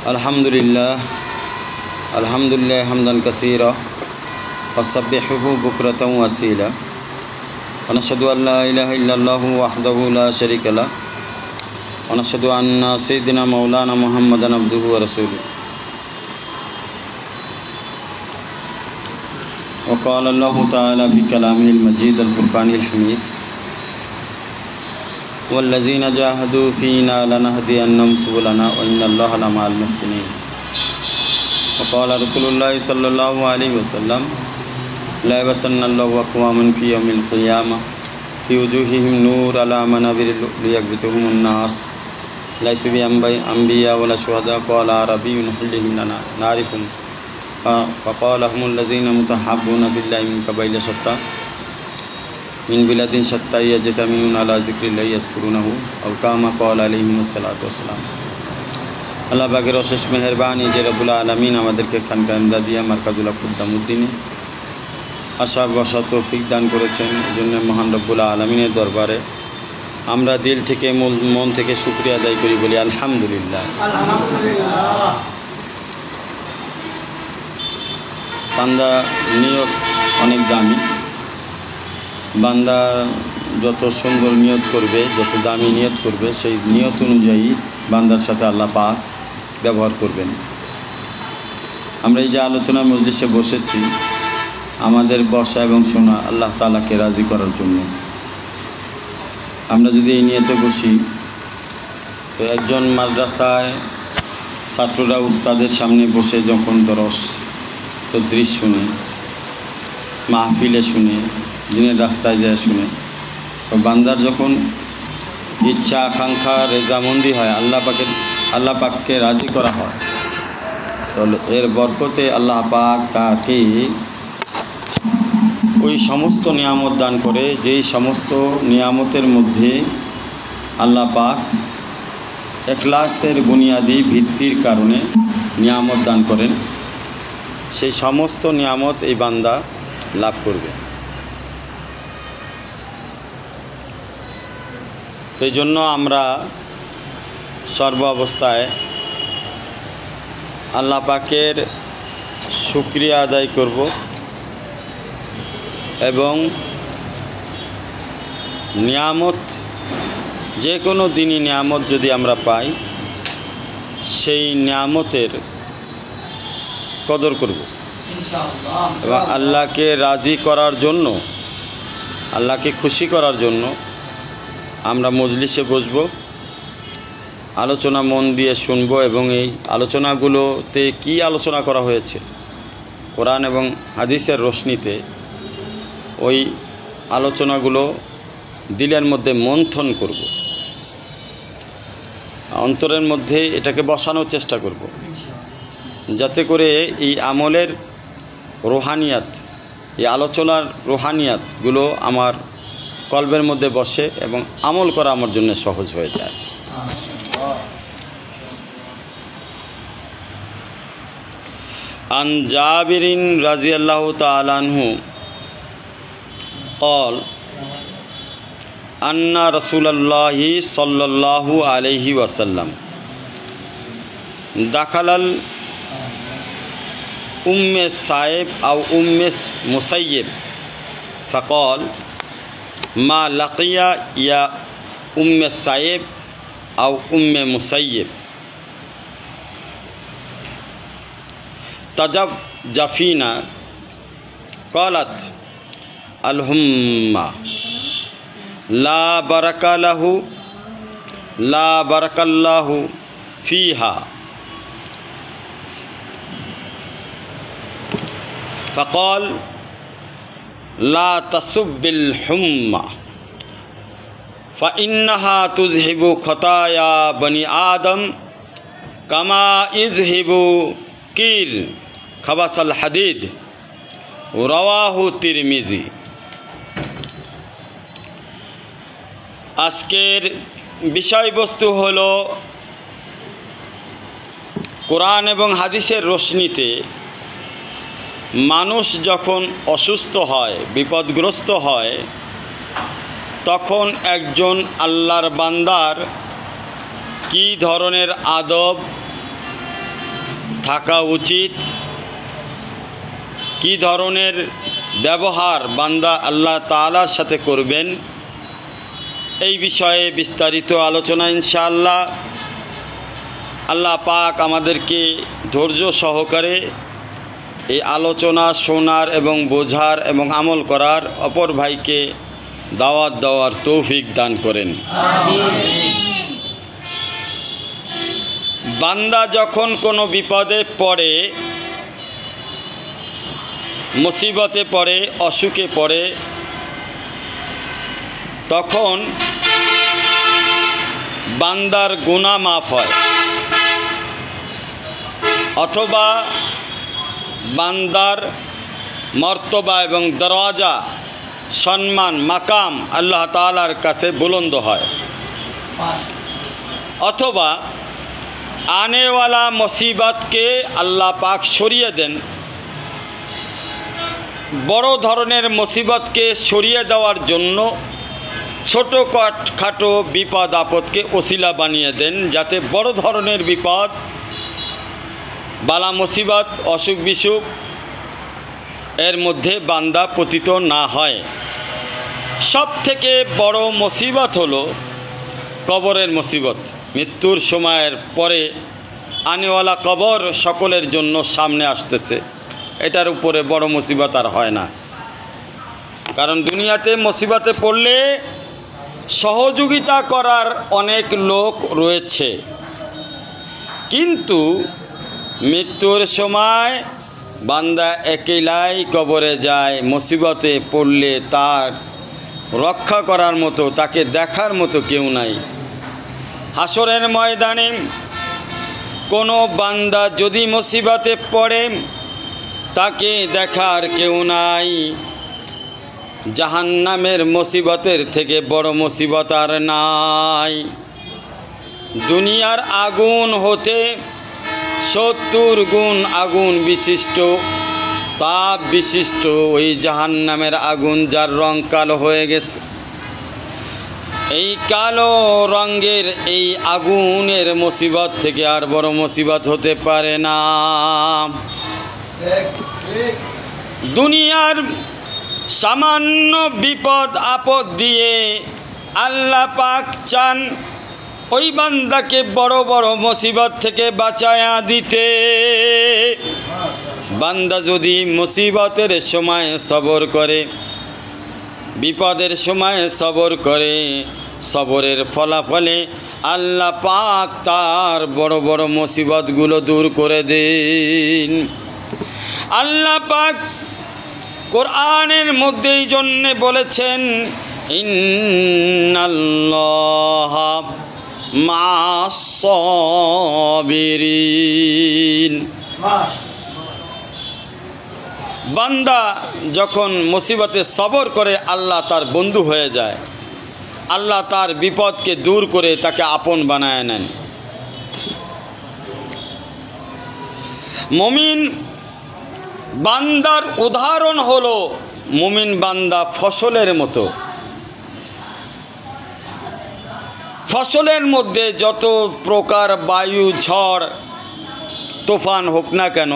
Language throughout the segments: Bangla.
अल्हम्दुलिल्लाह हम्दन कसीरा वसब्बिहुहु बुक्रतन वसीला वनशहदु अल्ला इलाहा इल्लल्लाहु वहदहु ला शरीका लह वनशहदु अन्ना सय्यिदना मौलाना मुहम्मदन अब्दुहु व रसूलुहु वक़ाल अल्लाहु तआला फी कलामिहिल मजीद अल फुरक़ानिल हमीद वल्लज़ीना जाहदू फ़ीना लनहदियन्नहुम सुबुलना व इन्नल्लाहा लमअल मुहसिनीन वक़ाल रसूलुल्लाह सल्लल्लाहु अलैहि वसल्लम ला यबअसन्नल्लाहु अक़वामन फ़ी यौमिल क़ियामह फ़ी वुजूहिहिम नूर अला मनाबिर लियग़बितहुमुन नास लैसू बिअंबिया वला शुहदा क़ाल अरबियुन हुल्लिहिम लना नारिकुम फ़क़ाल हुमुल्लज़ीना मुतहब्बूना फ़िल्लाहि मिन क़बाइल शत्ता मिन बिलादिन शत्ता यजतमिऊना अला ज़िक्रिल्लाहि यज़कुरूनहु औ कामा क़ाल अलैहिमुस्सलातु वस्सलाम। আল্লাহ পাকের অশেষ মেহেরবানি যে রব্বুল আলামিন আমাদেরকে খানকা ইমদাদিয়া মারকাজুল কুদ্দামউদ্দিনে আশা বসা তৌফিক দান করেছেন। এজন্য মহান রব্বুল আলামিনের দরবারে আমরা দিল থেকে মন থেকে শুকরিয়া আদায় করি, বলি আলহামদুলিল্লাহ। বান্দা নিয়ত অনেক দামি। বান্দা যত সুন্দর নিয়ত করবে, যত দামি নিয়ত করবে, সেই নিয়ত অনুযায়ী বান্দার সাথে আল্লাহ পাক ব্যবহার করবেন। আমরা এই যে আলোচনা মজলিসে বসেছি, আমাদের বসা এবং শোনা আল্লাহ তাআলাকে রাজি করার জন্য। আমরা যদি এই নিয়তে বসি, তো একজন মাদ্রাসায় ছাত্ররা উস্তাদের সামনে বসে যখন দরস তদরিস শুনে, মাহফিলে শুনে, দিনের রাস্তায় যায় শুনে, তো বান্দার যখন ইচ্ছা আকাঙ্ক্ষা রেজামন্দি হয়, আল্লাহ পাককে রাজি করা হয়, তাহলে এর বরকতে আল্লাহ পাক তাকে ওই সমস্ত নিয়ামত দান করে, যেই সমস্ত নিয়ামতের মধ্যে আল্লাহ পাক ইখলাসের বুনিয়াদি ভিত্তির কারণে নিয়ামত দান করেন, সেই সমস্ত নিয়ামত এই বান্দা লাভ করবে। তো এই জন্য আমরা সর্ব অবস্থায় আল্লাহ পাকের শুকরিয়া আদায় করব এবং নিয়ামত, যে কোনো দিনই নিয়ামত যদি আমরা পাই, সেই নিয়ামতের কদর করব এবং আল্লাহকে রাজি করার জন্য, আল্লাহকে খুশি করার জন্য আমরা মজলিসে বসব, আলোচনা মন দিয়ে শুনব এবং এই আলোচনাগুলোতে কি আলোচনা করা হয়েছে কোরআন এবং হাদিসের রোশনিতে ওই আলোচনাগুলো দিলের মধ্যে মন্থন করব, অন্তরের মধ্যে এটাকে বসানোর চেষ্টা করব, যাতে করে এই আমলের রুহানিয়াত, এই আলোচনার রুহানিয়াতগুলো আমার কলবের মধ্যে বসে এবং আমল করা আমার জন্য সহজ হয়ে যায়। আন জাবিরিন রাদিয়াল্লাহু তাআলা আনহু قال أن رسول الله صلى الله عليه وسلم دخل الأم السائب أو أم مسيب فقال ما لقي يا أم السائب أو أم مسيب تجب جفينا قالت الهمة لا برك له لا برك الله فيها فقال لا تسب الحمى فإنها تذهب خطايا بني آدم كما يذهب قيل خبث الحديد رواه তিরমিজি। আজকের বিষয়বস্তু হলো কোরআন এবং হাদিসের রোশনিতে মানুষ যখন অসুস্থ হয়, বিপদগ্রস্ত হয়, তখন একজন আল্লাহর বান্দার কি ধরনের আদব, থাকা উচিত, কি ধরনের ব্যবহার বান্দা আল্লাহ তাআলার সাথে করবেন, এই বিষয়ে বিস্তারিত আলোচনা ইনশাআল্লাহ। আল্লাহ পাক আমাদেরকে ধৈর্য সহকারে এই আলোচনা শোনার এবং বোঝার এবং আমল করার, অপর ভাইকে দাওয়াত দেওয়ার তৌফিক দান করেন। বান্দা যখন কোনো বিপদে পড়ে, মুসিবতে পড়ে, অসুখে পড়ে, তখন বান্দার গুনাহ মাফ হয়, অথবা বান্দার মর্তবা এবং দরওয়াজা, সম্মান, মাকাম আল্লাহ তাআলার কাছে বুলন্দ হয়, অথবা আনেওয়ালা মুসিবতকে আল্লাহ পাক সরিয়ে দেন। বড় ধরনের মুসিবতকে সরিয়ে দেওয়ার জন্য ছোটোখাটো বিপদ আপদকে ওসিলা বানিয়ে দেন, যাতে বড় ধরনের বিপদ, বালা মুসিবত, অসুখ বিসুখ এর মধ্যে বান্দা পতিত না হয়। সব থেকে বড় মুসিবত হলো কবরের মুসিবত। মৃত্যুর সময়ের পরে আনেওয়ালা কবর সকলের জন্য সামনে আসতেছে, এটার উপরে বড় মুসিবত আর হয় না। কারণ দুনিয়াতে মুসিবতে পড়লে সহযোগিতা করার অনেক লোক রয়েছে, কিন্তু মৃত্যুর সময় বান্দা একেলাই কবরে যায়। মুসিবতে পড়লে তার রক্ষা করার মতো, তাকে দেখার মতো কেউ নাই। হাসরের ময়দানে কোনো বান্দা যদি মুসিবতে পড়ে, তাকে দেখার কেউ নাই। জাহান্নামের মুসিবতের থেকে বড় মুসিবত আর নাই। দুনিয়ার আগুন হতে 70 গুণ আগুন বিশিষ্ট, তাপ বিশিষ্ট ওই জাহান্নামের আগুন, যার রং কালো হয়ে গেছে, এই কালো রঙের এই আগুনের মুসিবত থেকে আর বড় মুসিবত হতে পারে না। দুনিয়ার সামান্য বিপদ আপদ দিয়ে আল্লাহ পাক চান ওই বান্দাকে বড় বড় মুসিবত থেকে বাঁচায়া দিতে। বান্দা যদি মুসিবতের সময় সবর করে, বিপদের সময় সবর করে, সবরের ফলাফলে আল্লাহ পাক তার বড় বড় মুসিবতগুলো দূর করে দেন। আল্লাহ পাক কোরআনের মধ্যে এই জন্যে বলেছেন, ইন্নাল্লাহা মা'আস সাবিরিন। বান্দা যখন মুসিবতে সবর করে, আল্লাহ তার বন্ধু হয়ে যায়। আল্লাহ তার বিপদকে দূর করে তাকে আপন বানায় নেন। মুমিন বান্দার উদাহরণ হলো, মুমিন বান্দা ফসলের মতো। ফসলের মধ্যে যত প্রকার বায়ু, ঝড়, তুফান হোক না কেন,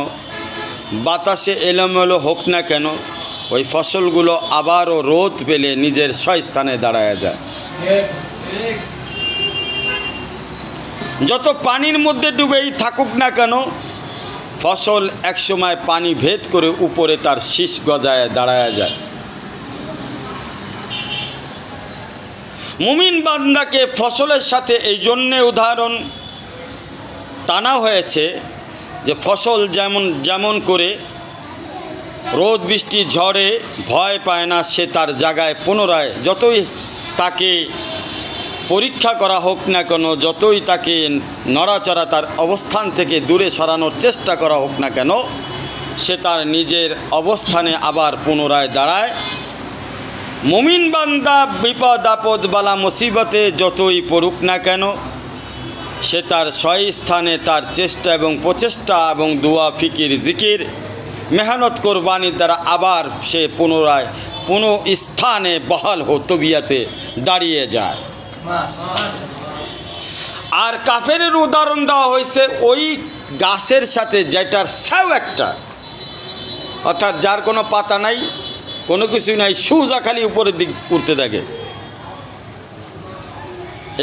বাতাসে এলোমেলো হোক না কেন, ওই ফসলগুলো আবারও রোদ পেলে নিজের স্বস্থানে দাঁড়ায় যায়। যত পানির মধ্যে ডুবেই থাকুক না কেন, ফসল একসময় পানি ভেদ করে উপরে তার শীষ গজায় দাঁড়ায় যায়। মুমিন বান্দাকে ফসলের সাথে এই জন্যে উদাহরণ টানা হয়েছে যে ফসল যেমন করে রোদ বৃষ্টি ঝড়ে ভয় পায় না, সে তার জায়গায় পুনরায়, যতই তাকে পরীক্ষা করা হোক না কেন, যতই তাকে নড়াচড়া তার অবস্থান থেকে দূরে সরানোর চেষ্টা করা হোক না কেন, সে তার নিজের অবস্থানে আবার পুনরায় দাঁড়ায়। মুমিন বান্দা বিপদ আপদ বালা মুসিবতে যতই পড়ুক না কেন, সে তার স্বস্থানে তার চেষ্টা এবং প্রচেষ্টা এবং দোয়া, ফিকির, জিকির, মেহনত কোরবানির দ্বারা আবার সে পুনরায় স্থানে বহাল তবিয়াতে দাঁড়িয়ে যায়। আর কাফেরের উদাহরণ দেওয়া হয়েছে ওই গাছের সাথে যেটার স্যাও একটা, অর্থাৎ যার কোনো পাতা নাই, কোনো কিছু নাই, সোজা খালি উপরের দিক উঠতে থাকে।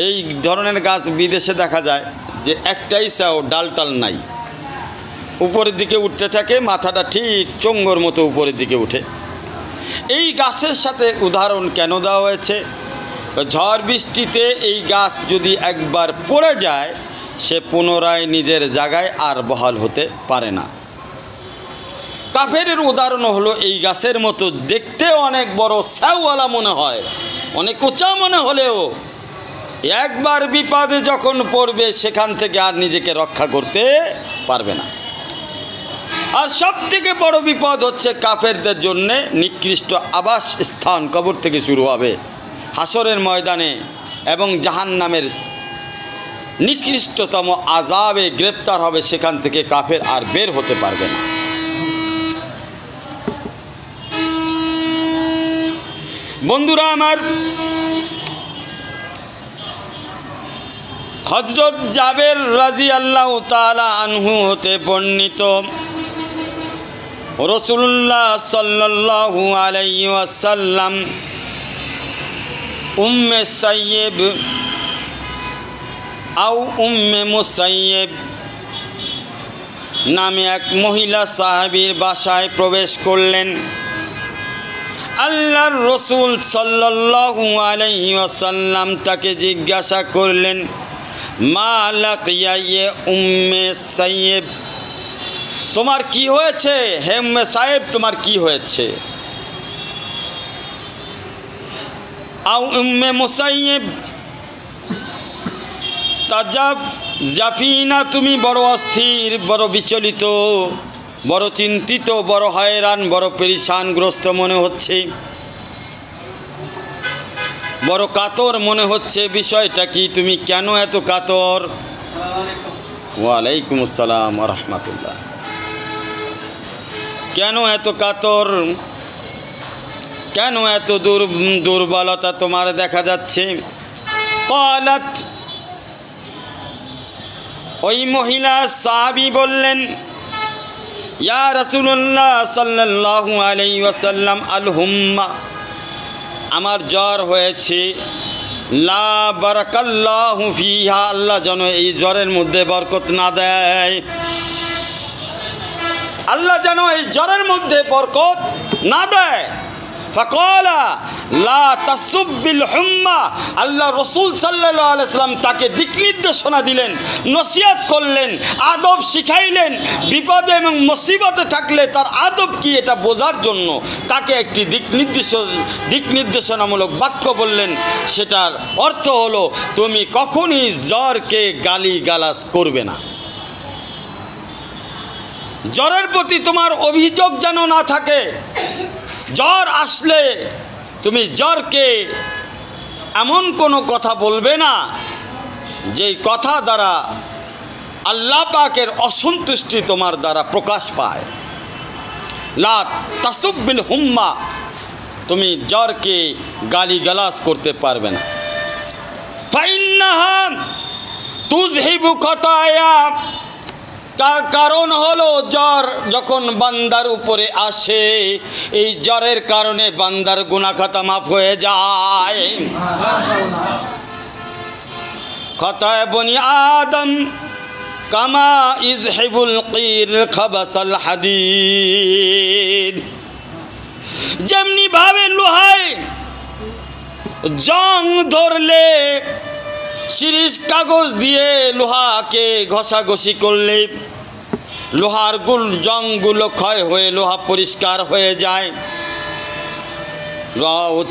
এই ধরনের গাছ বিদেশে দেখা যায় যে একটাই স্যাও, ডালটাল নাই, উপরের দিকে উঠতে থাকে, মাথাটা ঠিক চোঙ্গর মতো উপরের দিকে উঠে। এই গাছের সাথে উদাহরণ কেন দেওয়া হয়েছে? ঝড় বৃষ্টিতে এই গাছ যদি একবার পড়ে যায়, সে পুনরায় নিজের জায়গায় আর বহাল হতে পারে না। কাফেরের উদাহরণ হলো এই গাছের মতো, দেখতে অনেক বড় স্যাওয়ালা মনে হয়, অনেক উঁচা মনে হলেও একবার বিপদে যখন পড়বে সেখান থেকে আর নিজেকে রক্ষা করতে পারবে না। আর সব থেকে বড় বিপদ হচ্ছে কাফেরদের জন্যে নিকৃষ্ট আবাস স্থান কবর থেকে শুরু হবে, হাসরের ময়দানে, এবং জাহান্নামের নিকৃষ্টতম আযাবে গ্রেপ্তার হবে, সেখান থেকে কাফের আর বের হতে পারবে না। বন্ধুরা আমার, হযরত জাবের রাদিয়াল্লাহু তাআলা আনহু হতে বর্ণিত, রাসূলুল্লাহ সাল্লাল্লাহু আলাইহি ওয়াসাল্লাম উম্মে সাইয়্যিব আও উম্মে মুসাইয়্যিব নামে এক মহিলা সাহাবীর বাসায় প্রবেশ করলেন। আল্লাহর রাসূল সাল্লাল্লাহু আলাইহি ওয়াসাল্লাম তাকে জিজ্ঞাসা করলেন, মা লাকিয়া ইয়ে উম্মে সাইয়্যিব, তোমার কি হয়েছে হে উম্মে সাইয়্যিব, তোমার কি হয়েছে? আও উম্মে মুসাইয়্যিব জাফিনা, তুমি বড় অস্থির, বড় বিচলিত, বড় চিন্তিত, বড় হয়রান, বড় পেরেশানগ্রস্ত মনে হচ্ছে, বড় কাতর মনে হচ্ছে। বিষয়টা কি? তুমি কেন এত কাতর? ওয়ালাইকুম আসসালাম ওয়া রাহমাতুল্লাহ। কেন এত কাতর? কেন এত দুর্বলতা তোমার দেখা যাচ্ছে? ক্বালাত, ওই মহিলা সাহাবী বললেন, ইয়া রাসূলুল্লাহ সাল্লাল্লাহু আলাইহি ওয়াসাল্লাম, আল হুম্মা, আমার জ্বর হয়েছে, লা বারাকাল্লাহু ফিহা, আল্লাহ যেন এই জ্বরের মধ্যে বরকত না দেয়, আল্লাহ যেন এই জ্বরের মধ্যে বরকত না দেয়। ফাকালা লা তাসুব্বিল হুম্মা, আল্লাহ রাসূল সাল্লাল্লাহু আলাইহি ওয়াসাল্লাম তাকে দিক নির্দেশনা দিলেন, নসিহত করলেন, আদব শিখাইলেন। বিপদে এবং মুসিবতে থাকলে তার আদব কি এটা বোঝার জন্য তাকে একটি দিক নির্দেশনামূলক বাক্য বললেন। সেটার অর্থ হলো, তুমি কখনই জ্বরকে গালিগালাজ করবে না। জ্বরের প্রতি তোমার অভিযোগ যেন না থাকে। জ্বর আসলে তুমি জ্বরকে এমন কোনো কথা বলবে না যেই কথা দ্বারা আল্লাহ পাকের অসন্তুষ্টি তোমার দ্বারা প্রকাশ পায়। লা তাসুব্বিল হুম্মা, তুমি জ্বরকে গালিগালাজ করতে পারবে না। ফাইন্নাহা তুযহিবু খাতায়া, তার কারণ হলো জ্বর যখন বান্দার উপরে আসে, এই জ্বরের কারণে বান্দার গুনাহ খাতা মাফ হয়ে যায়। খাতায়ে বনি আদম কামা ইযহিবুল কির খাবাসাল হাদিদ, যেমনি ভাবে লোহায় জং ধরলে, শিরিষ কাগজ দিয়ে লোহাকে ঘষাঘষি করলে লোহার জংগুলো ক্ষয় হয়ে লোহা পরিষ্কার হয়ে যায়। রাওয়াহু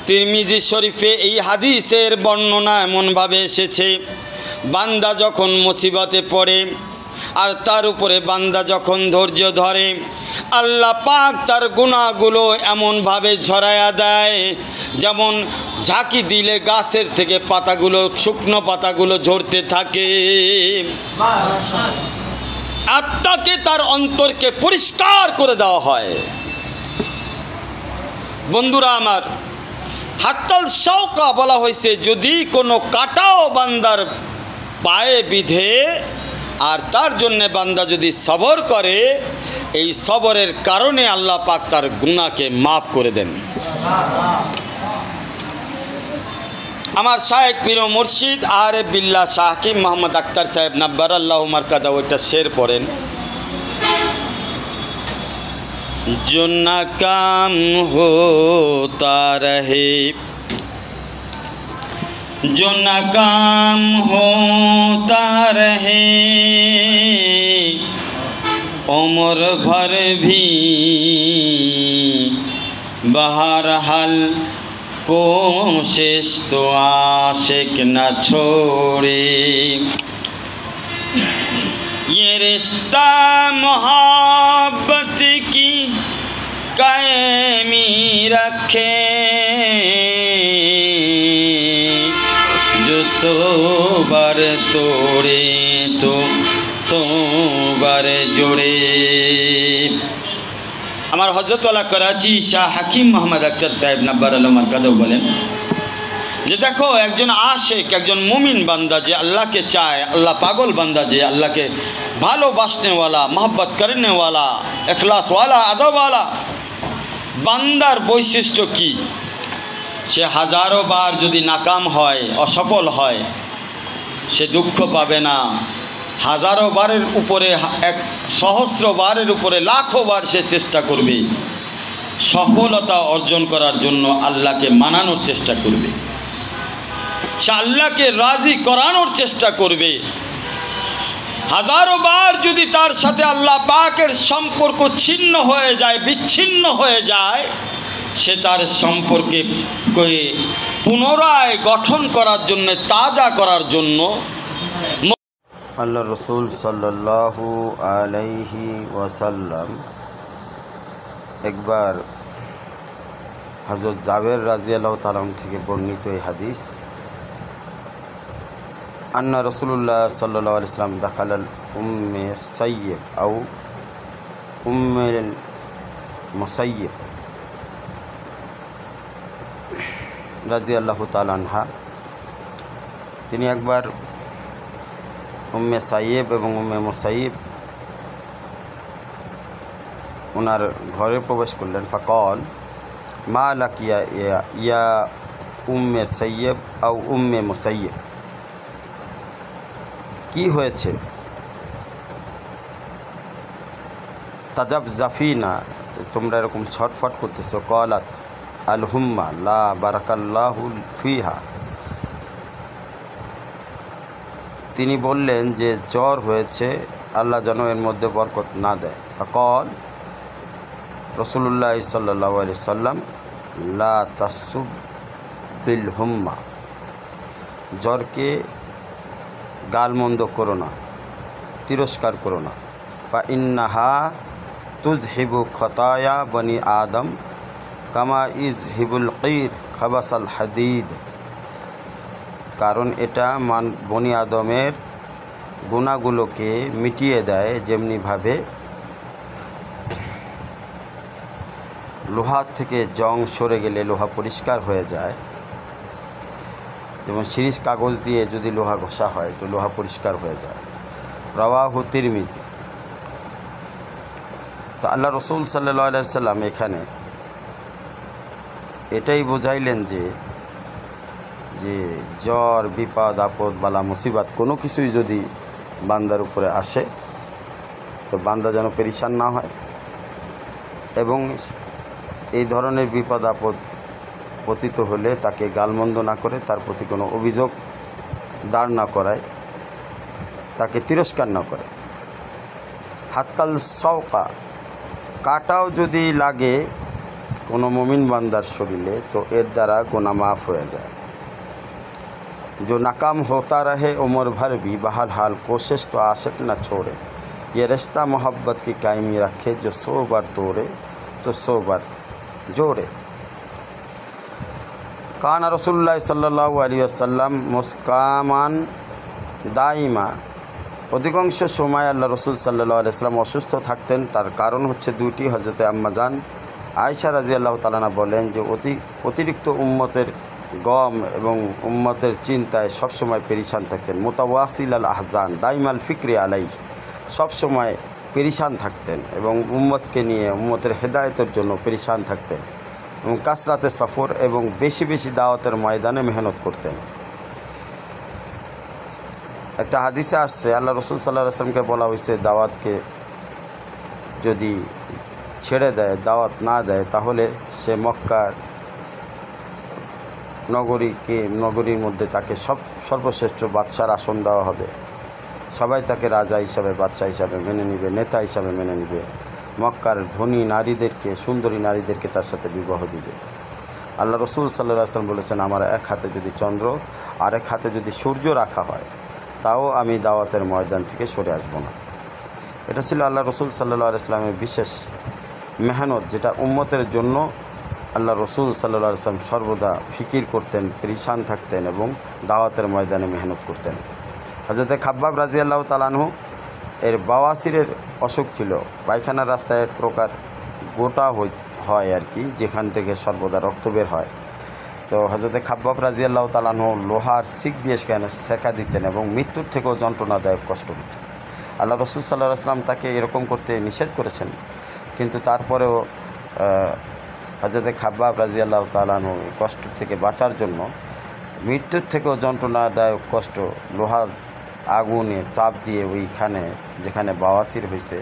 তিরমিজি শরীফে এই হাদিসের বর্ণনা এমনভাবে এসেছে, বান্দা যখন মুসিবতে পড়ে আর তার উপরে বান্দা যখন ধৈর্য ধরে, আল্লাহ পাক তার গুনাহগুলো এমনভাবে ঝরাইয়া দেয়, যেমন ঝাঁকি দিলে গাছের থেকে পাতাগুলো, শুকনো পাতাগুলো ঝরতে থাকে। আত্মাকে, তার অন্তরকে পরিষ্কার করে দেওয়া হয়। বন্ধুরা আমার, হাত্তাল শাওকা বলা হয়েছে, যদি কোনো কাটাও বান্দার পায়ে বিধে আর তার জন্যে বান্দা যদি সবর করে, এই সবরের কারণে আল্লাহ পাক তার গুনাহকে মাফ করে দেন। আমার শায়েখ পীর ও মুর্শিদ আরে বিল্লাহ শাহ হাকিম মোহাম্মদ আক্তার সাহেব নাব্বার আল্লাহ মারকাদা ওইটা শের পড়েন, जो नाकाम होता रहे, जो नाकाम होता रहे, उम्र भर भी बहरहाल कोशिश तो आशिक न छोड़े, ये रिश्ता मोहब्बत की कायमी रखे, जो सोबर तोड़े तो सोबर जोड़े। আমার হযরতওয়ালা করাচি শাহ হাকিম মোহাম্মদ আক্তার সাহেব নাব্বার আলম মারকাদা বলেন যে দেখো, একজন আশেক, একজন মুমিন বান্দা যে আল্লাহকে চায়, আল্লাহ পাগল বান্দা যে আল্লাহকে ভালোবাসনেওয়ালা, মোহব্বত করনেওয়ালা, এখলাসওয়ালা, আদবওয়ালা বান্দার বৈশিষ্ট্য কি? সে হাজারো বার যদি নাকাম হয়, অসফল হয়, সে দুঃখ পাবে না। হাজারো বারের উপরে, এক সহস্র বারের উপরে, লাখো বার সে চেষ্টা করবে, সফলতা অর্জন করার জন্য আল্লাহকে মানানোর চেষ্টা করবে, সে আল্লাহকে রাজি করানোর চেষ্টা করবে। হাজারো বার যদি তার সাথে আল্লাহ পাকের সম্পর্ক ছিন্ন হয়ে যায়, বিচ্ছিন্ন হয়ে যায়, সে তার সম্পর্কে পুনরায় গঠন করার জন্য, তাজা করার জন্য আল্লাহ রসুল সাল্লাল্লাহু আলাইহি ওয়াসাল্লাম একবার হযরত জাবের রাদিয়াল্লাহু তাআলা থেকে বর্ণিত এই হাদিস, আন্না রাসূলুল্লাহ সাল্লাল্লাহু আলাইহি ওয়াসাল্লাম দাখালাল উম্মে সাইয়্যিব আও উম্মুল মুসাইয়্যিব রাদিয়াল্লাহু তাআলা আনহা, তিনি একবার উম্মে সাইয়্যিব এবং উম্মে মুসাইয়্যিব ওনার ঘরে প্রবেশ করলেন। ফাকাল মা লাকিয়া ইয়া উম্মে সাইয়্যিব আও উম্মে মুসাইয়্যিব, কি হয়েছে? তাজাব জাফিনা, তোমরা এরকম ছটফট করতেছো। কলাত আল হুম্মা লা বারাকাল্লাহু ফিহা, তিনি বললেন যে জ্বর হয়েছে, আল্লাহ যেন এর মধ্যে বরকত না দেয়। কল রাসূলুল্লাহ সাল্লাল্লাহু আলাইহি সাল্লাম লা তাসুব বিল হুম্মা, জ্বরকে গালমন্দ করো না, তিরস্কার করো না। ফা ইন্নাহা তুজহিবু খতায়া বনি আদম কামা ইজহিবুল কির খাবাসাল হাদিদ, কারণ এটা বনি আদমের গুনাহগুলোকে মিটিয়ে দেয়, যেমনিভাবে লোহার থেকে জং সরে গেলে লোহা পরিষ্কার হয়ে যায়, যেমন শিরিষ কাগজ দিয়ে যদি লোহা ঘষা হয় তো লোহা পরিষ্কার হয়ে যায়। রাওয়াহু তিরমিজি। তো আল্লাহ রসুল সাল্লাল্লাহু আলাইহি সাল্লাম এখানে এটাই বোঝাইলেন যে জ্বর, বিপদ, আপদ, বালা, মুসিবত কোনো কিছুই যদি বান্দার উপরে আসে তো বান্দা যেন পেরেশান না হয়, এবং এই ধরনের বিপদ আপদ পতিত হলে তাকে গালমন্দ না করে, তার প্রতি কোনো অভিযোগ দাঁড় না করায়, তাকে তিরস্কার না করে। হাত্তাল শাওকা, কাটাও যদি লাগে কোনো মুমিন বান্দার শরীরে তো এর দ্বারা গুনাহ মাফ হয়ে যায়। जो नाकाम होता रहे उम्र भर भी बहरहाल कोशिश तो आशिक न छोड़े, ये रिश्ता मोहब्बत की कायमी रखे, जो 100 बार तोड़े तो 100 बार जोड़े। कान रसूलुल्लाह सल्लल्लाहु अलैहि वसल्लम मुस्कामान दाइमा, অধিকাংশ সময় আল্লাহ রসুল সাল্লাল্লাহু আলাইহি ওয়াসাল্লাম অসুস্থ থাকতেন। তার কারণ হচ্ছে দুইটি, হযরতে আম্মাজান আয়েশা রাদিয়াল্লাহু তাআলা বলেন যে অতিরিক্ত উম্মতের গম এবং উম্মতের চিন্তায় সবসময় পেরেশান থাকতেন। মুতাওয়াসিল আল আহজান দাইমাল ফিক্রি আলাই, সবসময় পেরেশান থাকতেন এবং উম্মতকে নিয়ে উম্মতের হেদায়েতের জন্য পেরেশান থাকতেন এবং কাসরাতে সফর এবং বেশি বেশি দাওয়াতের ময়দানে মেহনত করতেন। একটা হাদিসে আসছে আল্লাহ রসুল সাল্লাল্লাহু আলাইহি ওয়াসাল্লামকে বলা হয়েছে দাওয়াতকে যদি ছেড়ে দেয়, দাওয়াত না দেয়, তাহলে সে মক্কার নগরীর মধ্যে তাকে সর্বশ্রেষ্ঠ বাদশার আসন দেওয়া হবে। সবাই তাকে রাজা হিসাবে, বাদশা হিসাবে মেনে নিবে, নেতা হিসাবে মেনে নিবে। মক্কার ধনী নারীদেরকে, সুন্দরী নারীদেরকে তার সাথে বিবাহ দিবে। আল্লাহ রসুল সাল্লাল্লাহু আলাইহি ওয়াসাল্লাম বলেছেন, আমার এক হাতে যদি চন্দ্র আর এক হাতে যদি সূর্য রাখা হয়, তাও আমি দাওয়াতের ময়দান থেকে সরে আসব না। এটা ছিল আল্লাহ রসুল সাল্লাল্লাহু আলাইহি ওয়াসাল্লামের বিশেষ মেহনত, যেটা উম্মতের জন্য আল্লাহ রসুল সাল্লাল্লাহু আলাইহি ওয়াসাল্লাম সর্বদা ফিকির করতেন, পেরেশান থাকতেন এবং দাওয়াতের ময়দানে মেহনত করতেন। হযরত খাব্বাব রাদিয়াল্লাহু তাআলা আনহু এর বাওয়াসিরের অসুখ ছিল। পায়খানার রাস্তায় এক প্রকার গোটা হয় আর কি, যেখান থেকে সর্বদা রক্ত বের হয়। তো হযরত খাব্বাব রাদিয়াল্লাহু তাআলা আনহু লোহার শিক দিয়ে সেখানে সেকা দিতেন এবং মৃত্যুর থেকেও যন্ত্রণাদায়ক কষ্ট হতো। আল্লাহ রসুল সাল্লাল্লাহু আলাইহি ওয়াসাল্লাম তাকে এরকম করতে নিষেধ করেছেন, কিন্তু তারপরেও হযরত খাব্বাব রাদিয়াল্লাহু তাআলা আনহু কষ্ট থেকে বাঁচার জন্য মৃত্যুর থেকেও যন্ত্রণাদায়ক কষ্ট লোহার আগুনে তাপ দিয়ে ওইখানে যেখানে বাওয়াসির হয়েছে,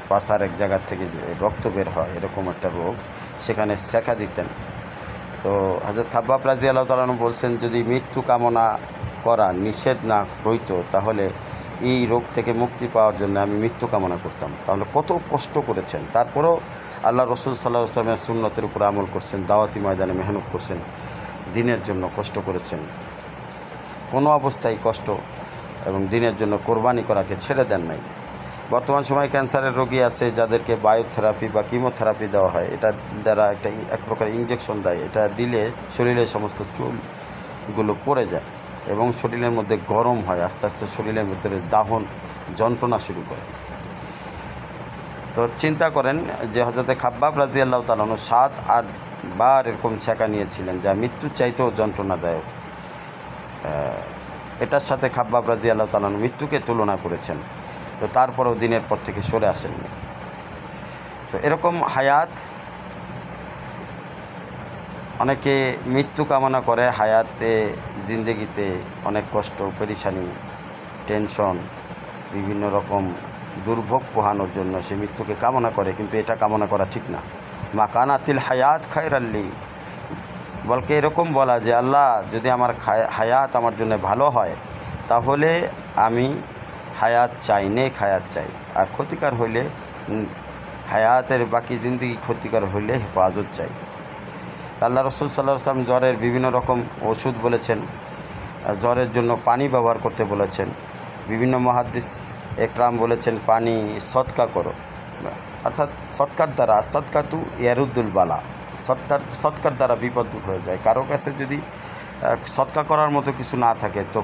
পাশার এক জায়গার থেকে যে রক্ত বের হয় এরকম একটা রোগ, সেখানে সেকা দিতেন। তো হযরত খাব্বাব রাদিয়াল্লাহু তাআলা আনহু বলছেন, যদি মৃত্যু কামনা করা নিষেধ না হইতো তাহলে এই রোগ থেকে মুক্তি পাওয়ার জন্য আমি মৃত্যু কামনা করতাম। তাহলে কত কষ্ট করেছেন, তারপরেও আল্লাহ রসুল সাল্লাল্লাহু আলাইহি ওয়াসাল্লামের সুন্নতের উপর আমল করছেন, দাওয়াতি ময়দানে মেহনত করছেন, দিনের জন্য কষ্ট করেছেন। কোনো অবস্থায় কষ্ট এবং দিনের জন্য কোরবানি করাকে ছেড়ে দেন নাই। বর্তমান সময়ে ক্যান্সারের রোগী আছে যাদেরকে বায়োথেরাপি বা কিমোথেরাপি দেওয়া হয়, এটা দ্বারা এক প্রকার ইঞ্জেকশন দেয়। এটা দিলে শরীরের সমস্ত চুলগুলো পড়ে যায় এবং শরীরের মধ্যে গরম হয়, আস্তে আস্তে শরীরের ভিতরে দাহন যন্ত্রণা শুরু করে। তো চিন্তা করেন যে হযরত খাব্বাব রাদিয়াল্লাহু তাআলা 7-8 বার এরকম ছেঁকা নিয়েছিলেন, যা মৃত্যুর চাইতেও যন্ত্রণাদায়ক। এটার সাথে খাব্বাব রাদিয়াল্লাহু তাআলা মৃত্যুকে তুলনা করেছেন। তো তারপরেও দিনের পর থেকে সরে আসেননি। তো এরকম হায়াত, অনেকে মৃত্যু কামনা করে, হায়াতে জিন্দেগিতে অনেক কষ্ট, পেরেশানি, টেনশন, বিভিন্ন রকম দুর্ভোগ পোহানোর জন্য সে মৃত্যুকে কামনা করে, কিন্তু এটা কামনা করা ঠিক না। মা কানাতিল হায়াত খায়রাল্লি, বলকে এরকম বলা যে আল্লাহ যদি আমার হায়াত আমার জন্য ভালো হয় তাহলে আমি হায়াত চাই, নেক হায়াত চাই, আর ক্ষতিকর হইলে হায়াতের বাকি জিন্দেগি ক্ষতিকর হইলে হেফাজত চাই। আল্লাহ রসুল সাল্লাল্লাহু আলাইহি ওয়াসাল্লাম জ্বরের বিভিন্ন রকম ওষুধ বলেছেন, জ্বরের জন্য পানি ব্যবহার করতে বলেছেন। বিভিন্ন মুহাদ্দিস একরাম বলেছেন পানি সদকা করো, অর্থাৎ সৎকার দ্বারা, সদকাতু ইয়ারুদ্দুল বালা, সৎকার দ্বারা বিপদ দূর হয়ে যায়। কারো কাছে যদি সৎকা করার মতো কিছু না থাকে তো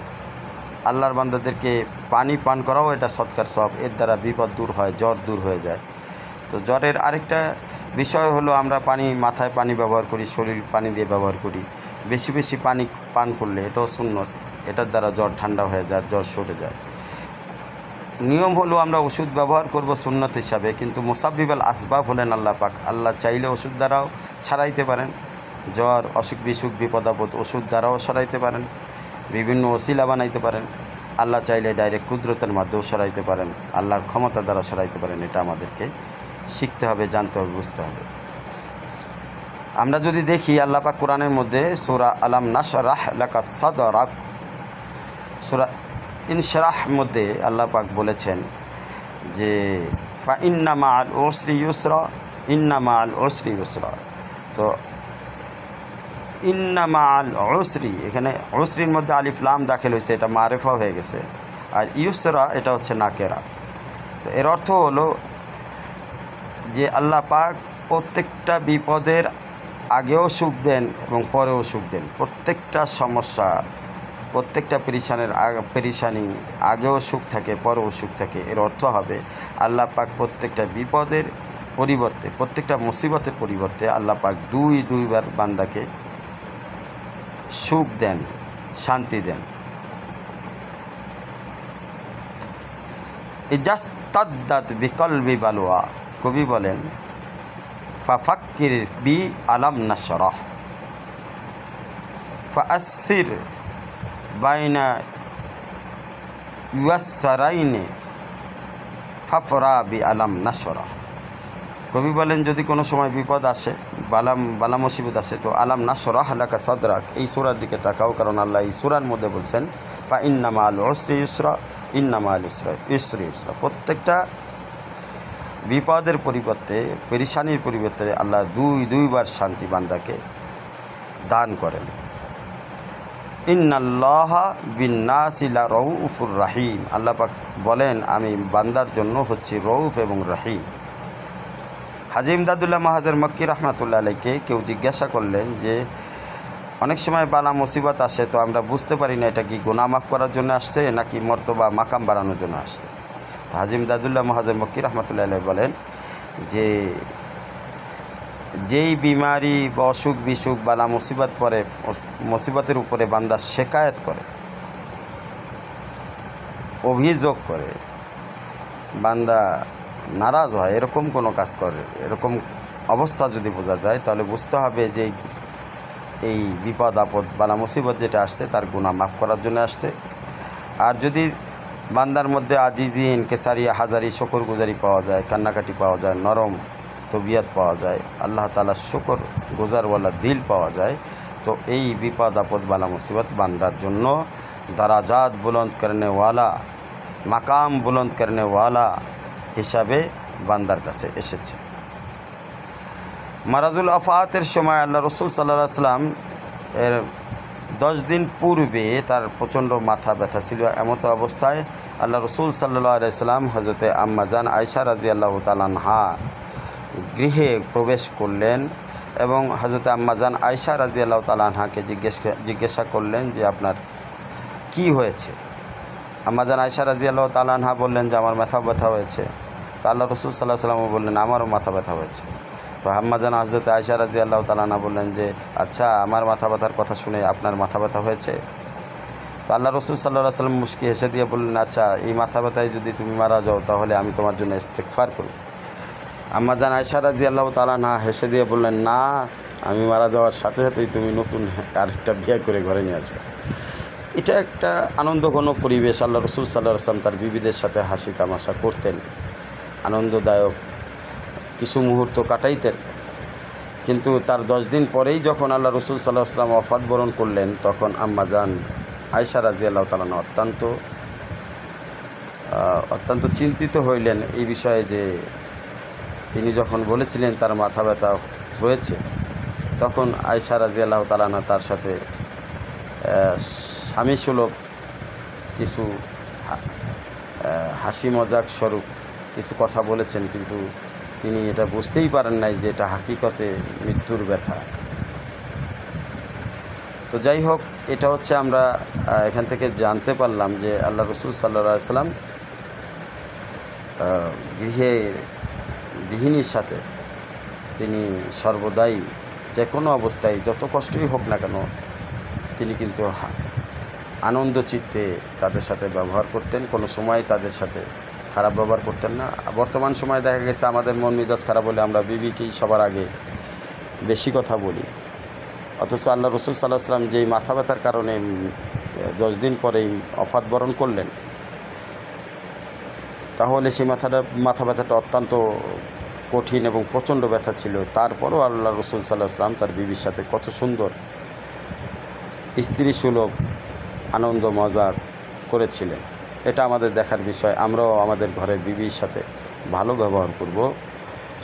আল্লাহর বান্দাদেরকে পানি পান করাও এটা সৎকার সব, এর দ্বারা বিপদ দূর হয়, জ্বর দূর হয়ে যায়। তো জ্বরের আরেকটা বিষয় হলো আমরা মাথায় পানি ব্যবহার করি, শরীর পানি দিয়ে ব্যবহার করি, বেশি বেশি পানি পান করলে এটাও সুন্নত, এটার দ্বারা জ্বর ঠান্ডা হয়ে যায়, জ্বর সরে যায়। নিয়ম হলো আমরা ওষুধ ব্যবহার করব সুন্নত হিসাবে, কিন্তু মুসাব্বিবাল আসবাব হলেন আল্লাহ পাক। আল্লাহ চাইলে ওষুধ দ্বারাও ছাড়াইতে পারেন, জ্বর, অসুখ বিসুখ, বিপদ আপদ ওষুধ দ্বারাও সরাইতে পারেন, বিভিন্ন ওসিলা বানাইতে পারেন। আল্লাহ চাইলে ডাইরেক্ট কুদরতের মাধ্যমেও সরাইতে পারেন, আল্লাহর ক্ষমতা দ্বারা সরাইতে পারেন। এটা আমাদেরকে শিখতে হবে, জানতে হবে, বুঝতে হবে। আমরা যদি দেখি আল্লাহ পাক কোরআনের মধ্যে সূরা আলাম নাশরাহ লাকা সাদরাক, সূরা ইনশরাহ মধ্যে আল্লাহ পাক বলেছেন যে ফা ইন্না মাআল উসরি ইউসরা, ইন্না মাআল উসরি ইউসরা। তো ইন্না মাআল উসরি, এখানে উসরির মধ্যে আলিফ লাম দাখিল হয়েছে, এটা মারিফা হয়ে গেছে, আর ইউসরা এটা হচ্ছে নাকেরা। তো এর অর্থ হলো যে আল্লাহ পাক প্রত্যেকটা বিপদের আগেও সুখ দেন এবং পরেও সুখ দেন। প্রত্যেকটা সমস্যা, প্রত্যেকটা পেরেশানি আগেও সুখ থাকে, পরেও সুখ থাকে। এর অর্থ হবে আল্লাহ পাক প্রত্যেকটা বিপদের পরিবর্তে, প্রত্যেকটা মুসিবতের পরিবর্তে আল্লাহ পাক দুইবার বান্দাকে সুখ দেন, শান্তি দেন। ইজাস্তাদ্দাত বিকলবি বালুয়া, কবি বলেন ফাফাক্কির বি আলাম নাশরাহ ফাআসসির বাইনা ইয়াসসারাইনি ফাফরা বি আলাম নাশরাহ। কবি বলেন যদি কোনো সময় বিপদ আসে, বালা মুসিবত আসে, তো আলাম নাশরাহ লাকা সাদরাক, এই সূরার দিকে তাকাও, কারণ আল্লাহ এই সূরার মধ্যে বলছেন ফা ইন্না মাআল উসরি ইউসরা ইন্না মাআল ইউসরি ইউসরা। প্রত্যেকটা বিপদের পরিবর্তে, পেরেশানির পরিবর্তে আল্লাহ দুইবার শান্তি বান্দাকে দান করেন। ইন্নাল্লাহা বিন্নাসি লা রউফুর রাহিম, আল্লাহ পাক বলেন আমি বান্দার জন্য হচ্ছি রউফ এবং রহিম। হাজী ইমদাদুল্লাহ মাহাজের মক্কি রহমাতুল্লাহ আলাইকে কেউ জিজ্ঞাসা করলেন যে অনেক সময় বালা মুসিবত আসে, তো আমরা বুঝতে পারি না এটা কি গুনাহ মাফ করার জন্য আসছে নাকি মর্তবা মাকাম বাড়ানোর জন্য আসছে। তো হাজী ইমদাদুল্লাহ মাহাজের মক্কি রহমাতুল্লাহ আলাইহি বলেন যে যেই বিমারি বা অসুখ বিসুখ বালা মুসিবত পরে, মুসিবতের উপরে বান্দা শেকায়েত করে, অভিযোগ করে, বান্দা নারাজ হয়, এরকম কোনো কাজ করে, এরকম অবস্থা যদি বোঝা যায়, তাহলে বুঝতে হবে যে এই বিপদ আপদ বালা মুসিবত যেটা আসছে তার গুনাহ মাফ করার জন্য আসছে। আর যদি বান্দার মধ্যে আজিজি ইনকেসারি হাজারি শুকরগুজারি পাওয়া যায়, কান্নাকাটি পাওয়া যায়, নরম তবিয়ত পাওয়া যায়, আল্লাহ তাআলার শুকর গুজারওয়ালা দিল পাওয়া যায়, তো এই বিপদ আপদ বালা মুসিবত বান্দার জন্য দারাজাত বুলন্দ করনে ওয়ালা, মাকাম বুলন্দ করনে ওয়ালা হিসাবে বান্দার কাছে এসেছে। মারাজুল আফাতের সময় আল্লাহ রসুল সাল্লাল্লাহু আলাইহি ওয়াসাল্লাম এর 10 দিন পূর্বে তার প্রচণ্ড মাথা ব্যথা ছিল। এমতো অবস্থায় আল্লাহ রসুল সাল্লাল্লাহু আলাইহি ওয়াসাল্লাম হযরতে আম্মা জান আয়েশা রাদিয়াল্লাহু তাআলা আনহা গৃহে প্রবেশ করলেন এবং হযরতে আম্মা জান আয়েশা রাদিয়াল্লাহু তাআলা আনহাকে জিজ্ঞাসা করলেন যে আপনার কি হয়েছে। আম্মা জান আয়েশা রাদিয়াল্লাহু তাআলা আনহা বললেন যে আমার মাথা ব্যথা হয়েছে। তো আল্লাহ রসুল সাল্লাল্লাহু আলাইহি ওয়াসাল্লাম বললেন আমারও মাথা ব্যথা হয়েছে। তো আম্মা জান হযরত আয়েশা রাদিয়াল্লাহু তাআলা আনহা বললেন যে আচ্ছা, আমার মাথা ব্যথার কথা শুনে আপনার মাথা ব্যথা হয়েছে? তো আল্লাহ রসুল সাল্লাল্লাহু আলাইহি ওয়াসাল্লাম মুস্কি হেসে দিয়ে বললেন আচ্ছা, এই মাথা ব্যথায় যদি তুমি মারা যাও তাহলে আমি তোমার জন্য ইস্তেগফার করব। আম্মা জান আয়েশা রাদিয়াল্লাহু তাআলা আনহা হেসে দিয়ে বললেন না, আমি মারা যাওয়ার সাথে সাথেই তুমি নতুন আরেকটা বিয়ে করে ঘরে নিয়ে আসবে। এটা একটা আনন্দঘন পরিবেশ। আল্লাহ রসুল সাল্লাল্লাহু আলাইহি ওয়াসাল্লাম তার বিবিদের সাথে হাসি তামাশা করতেন, আনন্দদায়ক কিছু মুহূর্ত কাটাইতেন। কিন্তু তার 10 দিন পরেই যখন আল্লাহ রসুল সাল্লাল্লাহু আলাইহি ওয়াসাল্লাম ওয়াফাত বরণ করলেন, তখন আম্মা জান আয়েশা রাদিয়াল্লাহু তাআলা অত্যন্ত চিন্তিত হইলেন এই বিষয়ে যে তিনি যখন বলেছিলেন তার মাথা ব্যথা হয়েছে, তখন আয়েশা রাদিয়াল্লাহু তাআলা তার সাথে স্বামী সুলভ কিছু হাসি মজাক স্বরূপ কিছু কথা বলেছেন, কিন্তু তিনি এটা বুঝতেই পারেন নাই যে এটা হাকিকতে মৃত্যুর ব্যথা। তো যাই হোক, এটা হচ্ছে আমরা এখান থেকে জানতে পারলাম যে আল্লাহ রসুল সাল্লাল্লাহু আলাইহি ওয়াসাল্লাম গৃহিণীর সাথে তিনি সর্বদাই যে কোনো অবস্থায় যত কষ্টই হোক না কেন তিনি কিন্তু আনন্দ চিত্তে তাদের সাথে ব্যবহার করতেন, কোনো সময় তাদের সাথে খারাপ ব্যবহার করতেন না। বর্তমান সময়ে দেখা গেছে আমাদের মন মেজাজ খারাপ হলে আমরা বিবিকেই সবার আগে বেশি কথা বলি, অথচ আল্লাহ রসুল সাল্লাল্লাহু আলাইহি ওয়াসাল্লাম যেই মাথা ব্যথার কারণে 10 দিন পরেই ওফাত বরণ করলেন, তাহলে সেই মাথা ব্যথাটা অত্যন্ত কঠিন এবং প্রচণ্ড ব্যথা ছিল। তারপরও আল্লাহ রসুল সাল্লাল্লাহু আলাইহি ওয়াসাল্লাম তার বিবির সাথে কত সুন্দর স্ত্রী সুলভ আনন্দ মজা করেছিলেন। এটা আমাদের দেখার বিষয়। আমরাও আমাদের ঘরের বিবির সাথে ভালো ব্যবহার করব,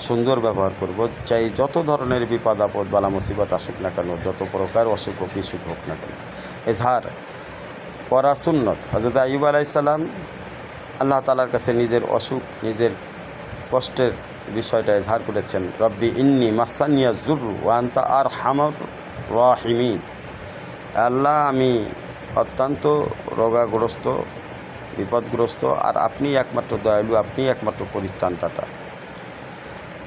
সুন্দর ব্যবহার করব, চাই যত ধরনের বিপদ আপদ বালা মুসিবত আসুক না কেন, যত প্রকার অসুখ ও বিসুখ হোক না কেন। এজহার করা সুন্নত। হযরত আইয়ুব আলাইহিস সালাম আল্লাহ তাআলার কাছে নিজের অসুখ, নিজের কষ্টের বিষয়টা এজহার করেছেন। রব্বি ইন্নী মাসানিয়া যুররু ওয়া আনতা আরহামুর রাহিমিন, আল্লাহ আমি অত্যন্ত রোগাগ্রস্ত, বিপদগ্রস্ত, আর আপনি একমাত্র দয়ালু, আপনি একমাত্র পরিত্রাণদাতা।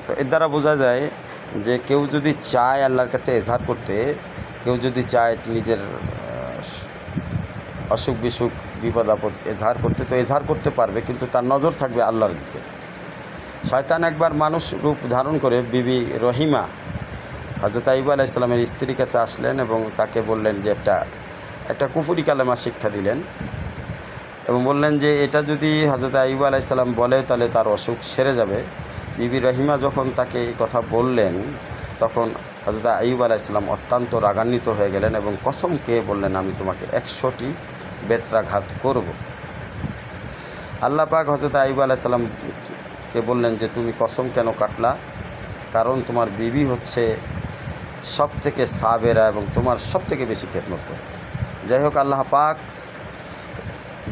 তো এর দ্বারা বোঝা যায় যে কেউ যদি চায় আল্লাহর কাছে এজহার করতে, কেউ যদি চায় নিজের অসুখ বিসুখ বিপদ আপদ এজহার করতে, তো এজহার করতে পারবে, কিন্তু তার নজর থাকবে আল্লাহর দিকে। শয়তান একবার মানুষ রূপ ধারণ করে বিবি রহিমা হযরত আইয়ুব আলাইহিস সালামের স্ত্রীর কাছে আসলেন এবং তাকে বললেন যে একটা কুফরি কালেমা শিক্ষা দিলেন এবং বললেন যে এটা যদি হযরত আইয়ুব আলাইহিস সালাম বলে তাহলে তার অসুখ সেরে যাবে। বিবি রহিমা যখন তাকে এই কথা বললেন তখন হযরত আইয়ুব আলাইহিস সালাম অত্যন্ত রাগান্বিত হয়ে গেলেন এবং কসম খেয়ে বললেন, আমি তোমাকে 100টি বেত্রাঘাত করব। আল্লাহ পাক হযরত আইয়ুব আলাইহিস সালামকে বললেন যে তুমি কসম কেন কাটলা? কারণ তোমার বিবি হচ্ছে সব থেকে সাবেরা এবং তোমার সব থেকে বেশি খেদমত করে। যাই হোক, আল্লাহ পাক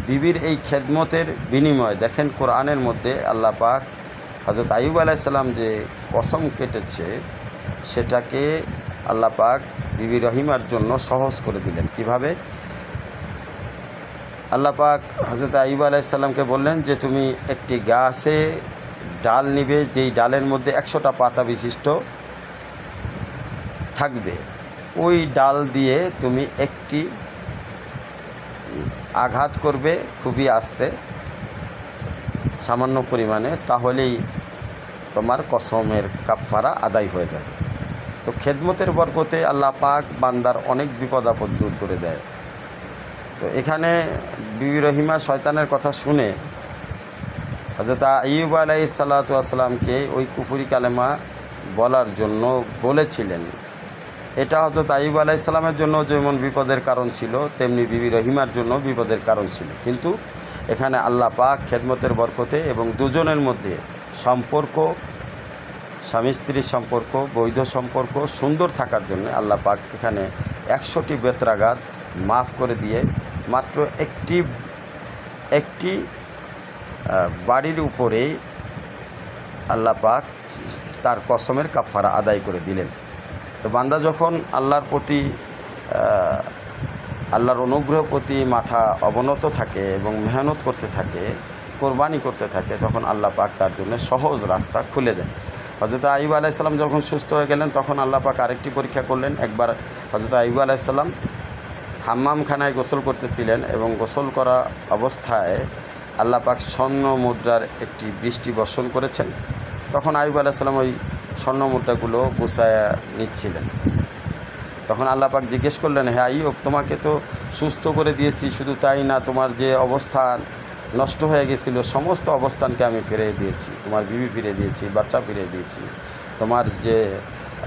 বিবির এই খেদমতের বিনিময় দেখেন কোরআনের মধ্যে আল্লাহ পাক হযরত আইয়ুব আলাইহিস সালাম যে কসম কেটেছে সেটাকে আল্লাহ পাক বিবি রহিমার জন্য সহজ করে দিলেন। কিভাবে? আল্লাহ পাক হযরত আইয়ুব আলাইহিস সালামকে বললেন যে তুমি একটি গাছে ডাল নিবে, যেই ডালের মধ্যে 100টা পাতা বিশিষ্ট থাকবে। ওই ডাল দিয়ে তুমি একটি আঘাত করবে খুবই আস্তে, সামান্য পরিমাণে, তাহলেই তোমার কসমের কাফফারা আদায় হয়ে যাবে। তো খেদমতের বরকতে আল্লাহ পাক বান্দার অনেক বিপদ আপদ দূর করে দেয়। তো এখানে বিবি রহিমা শয়তানের কথা শুনে হযরত আইয়ুব আলাইহিস সালাতু ওয়াস সালামকে ওই কুফরি কালেমা বলার জন্য বলেছিলেন। এটা হযরত আইয়ুব আলাইহিস সালামের জন্য যেমন বিপদের কারণ ছিল, তেমনি বিবি রহিমার জন্য বিপদের কারণ ছিল। কিন্তু এখানে আল্লাহ পাক খেদমতের বরকতে এবং দুজনের মধ্যে সম্পর্ক, স্বামী স্ত্রীর সম্পর্ক, বৈধ সম্পর্ক সুন্দর থাকার জন্য আল্লাহ পাক এখানে 100টি বেত্রাঘাত মাফ করে দিয়ে মাত্র একটি বাড়ির উপরে আল্লাহ পাক তার কসমের কাফফারা আদায় করে দিলেন। তো বান্দা যখন আল্লাহর প্রতি, আল্লাহর অনুগ্রহ প্রতি মাথা অবনত থাকে এবং মেহনত করতে থাকে, কোরবানি করতে থাকে, তখন আল্লাহ পাক তার জন্য সহজ রাস্তা খুলে দেন। হযরত আইয়ুব আলাইহিস সালাম যখন সুস্থ হয়ে গেলেন তখন আল্লাহ পাক আরেকটি পরীক্ষা করলেন। একবার হযরত আইয়ুব আলাইহিস সালাম হাম্মামখানায় গোসল করতেছিলেন এবং গোসল করা অবস্থায় আল্লাহ পাক স্বর্ণ মুদ্রার একটি বৃষ্টি বর্ষণ করেছেন। তখন আইয়ুব আলাইহিস সালাম ওই স্বর্ণ মুদ্রাগুলো গুছায়া নিচ্ছিলেন। তখন আল্লাহ পাক জিজ্ঞেস করলেন, হে আইয়ুব, তোমাকে তো সুস্থ করে দিয়েছি, শুধু তাই না, তোমার যে অবস্থান নষ্ট হয়ে গেছিল সমস্ত অবস্থানকে আমি ফিরিয়ে দিয়েছি, তোমার বিবি ফিরিয়ে দিয়েছি, বাচ্চা ফিরিয়ে দিয়েছি, তোমার যে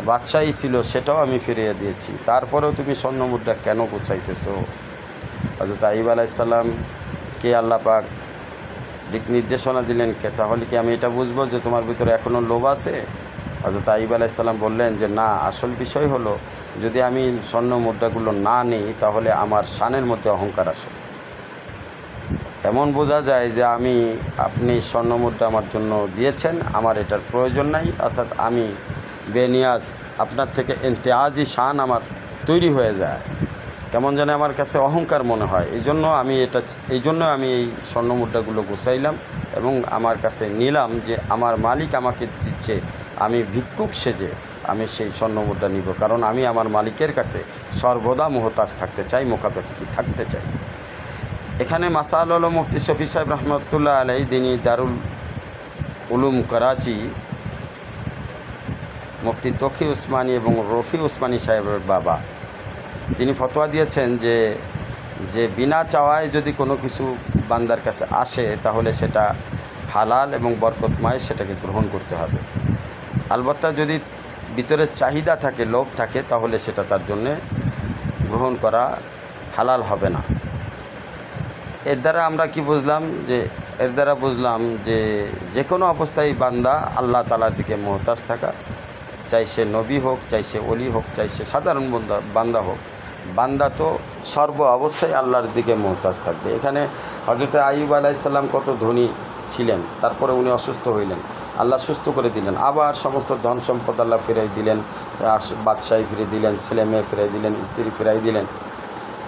বাদশাহী ছিল সেটাও আমি ফিরিয়ে দিয়েছি, তারপরেও তুমি স্বর্ণ মুদ্রা কেন গুছাইতেছো? হযরত আইয়ুব আলাইহিস সালামকে আল্লাহ পাক দিক নির্দেশনা দিলেন, তাহলে কি আমি এটা বুঝবো যে তোমার ভিতরে এখনও লোভ আছে? হযরত আইয়ুব আলাইহিস সালাম বললেন যে না, আসল বিষয় হলো যদি আমি স্বর্ণ মুদ্রাগুলো না নিই তাহলে আমার শানের মধ্যে অহংকার আসে। এমন বোঝা যায় যে আপনি স্বর্ণ মুদ্রা আমার জন্য দিয়েছেন, আমার এটার প্রয়োজন নাই, অর্থাৎ আমি বেনিয়াজ, আপনার থেকে ইমতিয়াজি শান আমার তৈরি হয়ে যায়, কেমন যেন আমার কাছে অহংকার মনে হয়। এই জন্য আমি এই স্বর্ণ মুদ্রাগুলো গুছাইলাম এবং আমার কাছে নিলাম যে আমার মালিক আমাকে দিচ্ছে, আমি ভিক্ষুক সেজে আমি সেই স্বর্ণ মুদ্রা নিব, কারণ আমি আমার মালিকের কাছে সর্বদা মুহতাজ থাকতে চাই, মোকাপেক্ষী থাকতে চাই। এখানে মাসাল হলো মুফতি শফি সাহেব রহমতুল্লাহ আলাইহি, তিনি দারুল উলুম করাচি মুফতি তকি উসমানী এবং রফি উসমানী সাহেবের বাবা, তিনি ফতোয়া দিয়েছেন যে বিনা চাওয়ায় যদি কোনো কিছু বান্দার কাছে আসে তাহলে সেটা হালাল এবং বরকতময়, সেটাকে গ্রহণ করতে হবে। আলবত্তা যদি ভিতরে চাহিদা থাকে, লোভ থাকে, তাহলে সেটা তার জন্যে গ্রহণ করা হালাল হবে না। এর দ্বারা আমরা কি বুঝলাম? এর দ্বারা বুঝলাম যে কোনো অবস্থায় বান্দা আল্লাহ তাআলার দিকে মুহতাজ থাকা, চাই সে নবী হোক, চাই সে ওলি হোক, চাই সে সাধারণ বান্দা হোক, বান্দা তো সর্ব অবস্থায় আল্লাহর দিকে মুহতাজ থাকবে। এখানে হযরত আইয়ুব আলাইহিস সালাম কত ধনী ছিলেন, তারপরে উনি অসুস্থ হইলেন, আল্লাহ সুস্থ করে দিলেন, আবার সমস্ত ধন সম্পদ আল্লাহ ফিরাই দিলেন, বাদশাহী ফিরিয়ে দিলেন, ছেলে মেয়ে ফিরাই দিলেন, স্ত্রী ফিরাই দিলেন।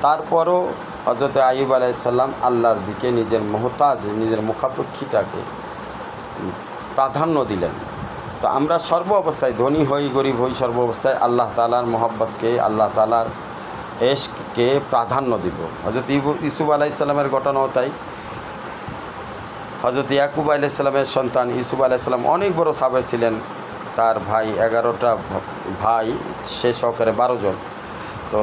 তারপরও হযরত আইয়ুব আলাইহিস সালাম আল্লাহর দিকে নিজের মুহতাজ, নিজের মুখাপেক্ষীটাকে প্রাধান্য দিলেন। তো আমরা সর্ব অবস্থায় ধনী হই গরিব হই সর্ব অবস্থায় আল্লাহ তাআলার মহব্বতকে আল্লাহ তাআলার এশককে প্রাধান্য দিব। হযরত ইউসুফ আলাইহিস সালামের ঘটনাও তাই। হযরত ইয়াকুব আলাইহিস সালামের সন্তান ইউসুফ আলাইহিস সালাম অনেক বড় সাবের ছিলেন। তার ভাই 11টা ভাই, সে সহকারে 12 জন। তো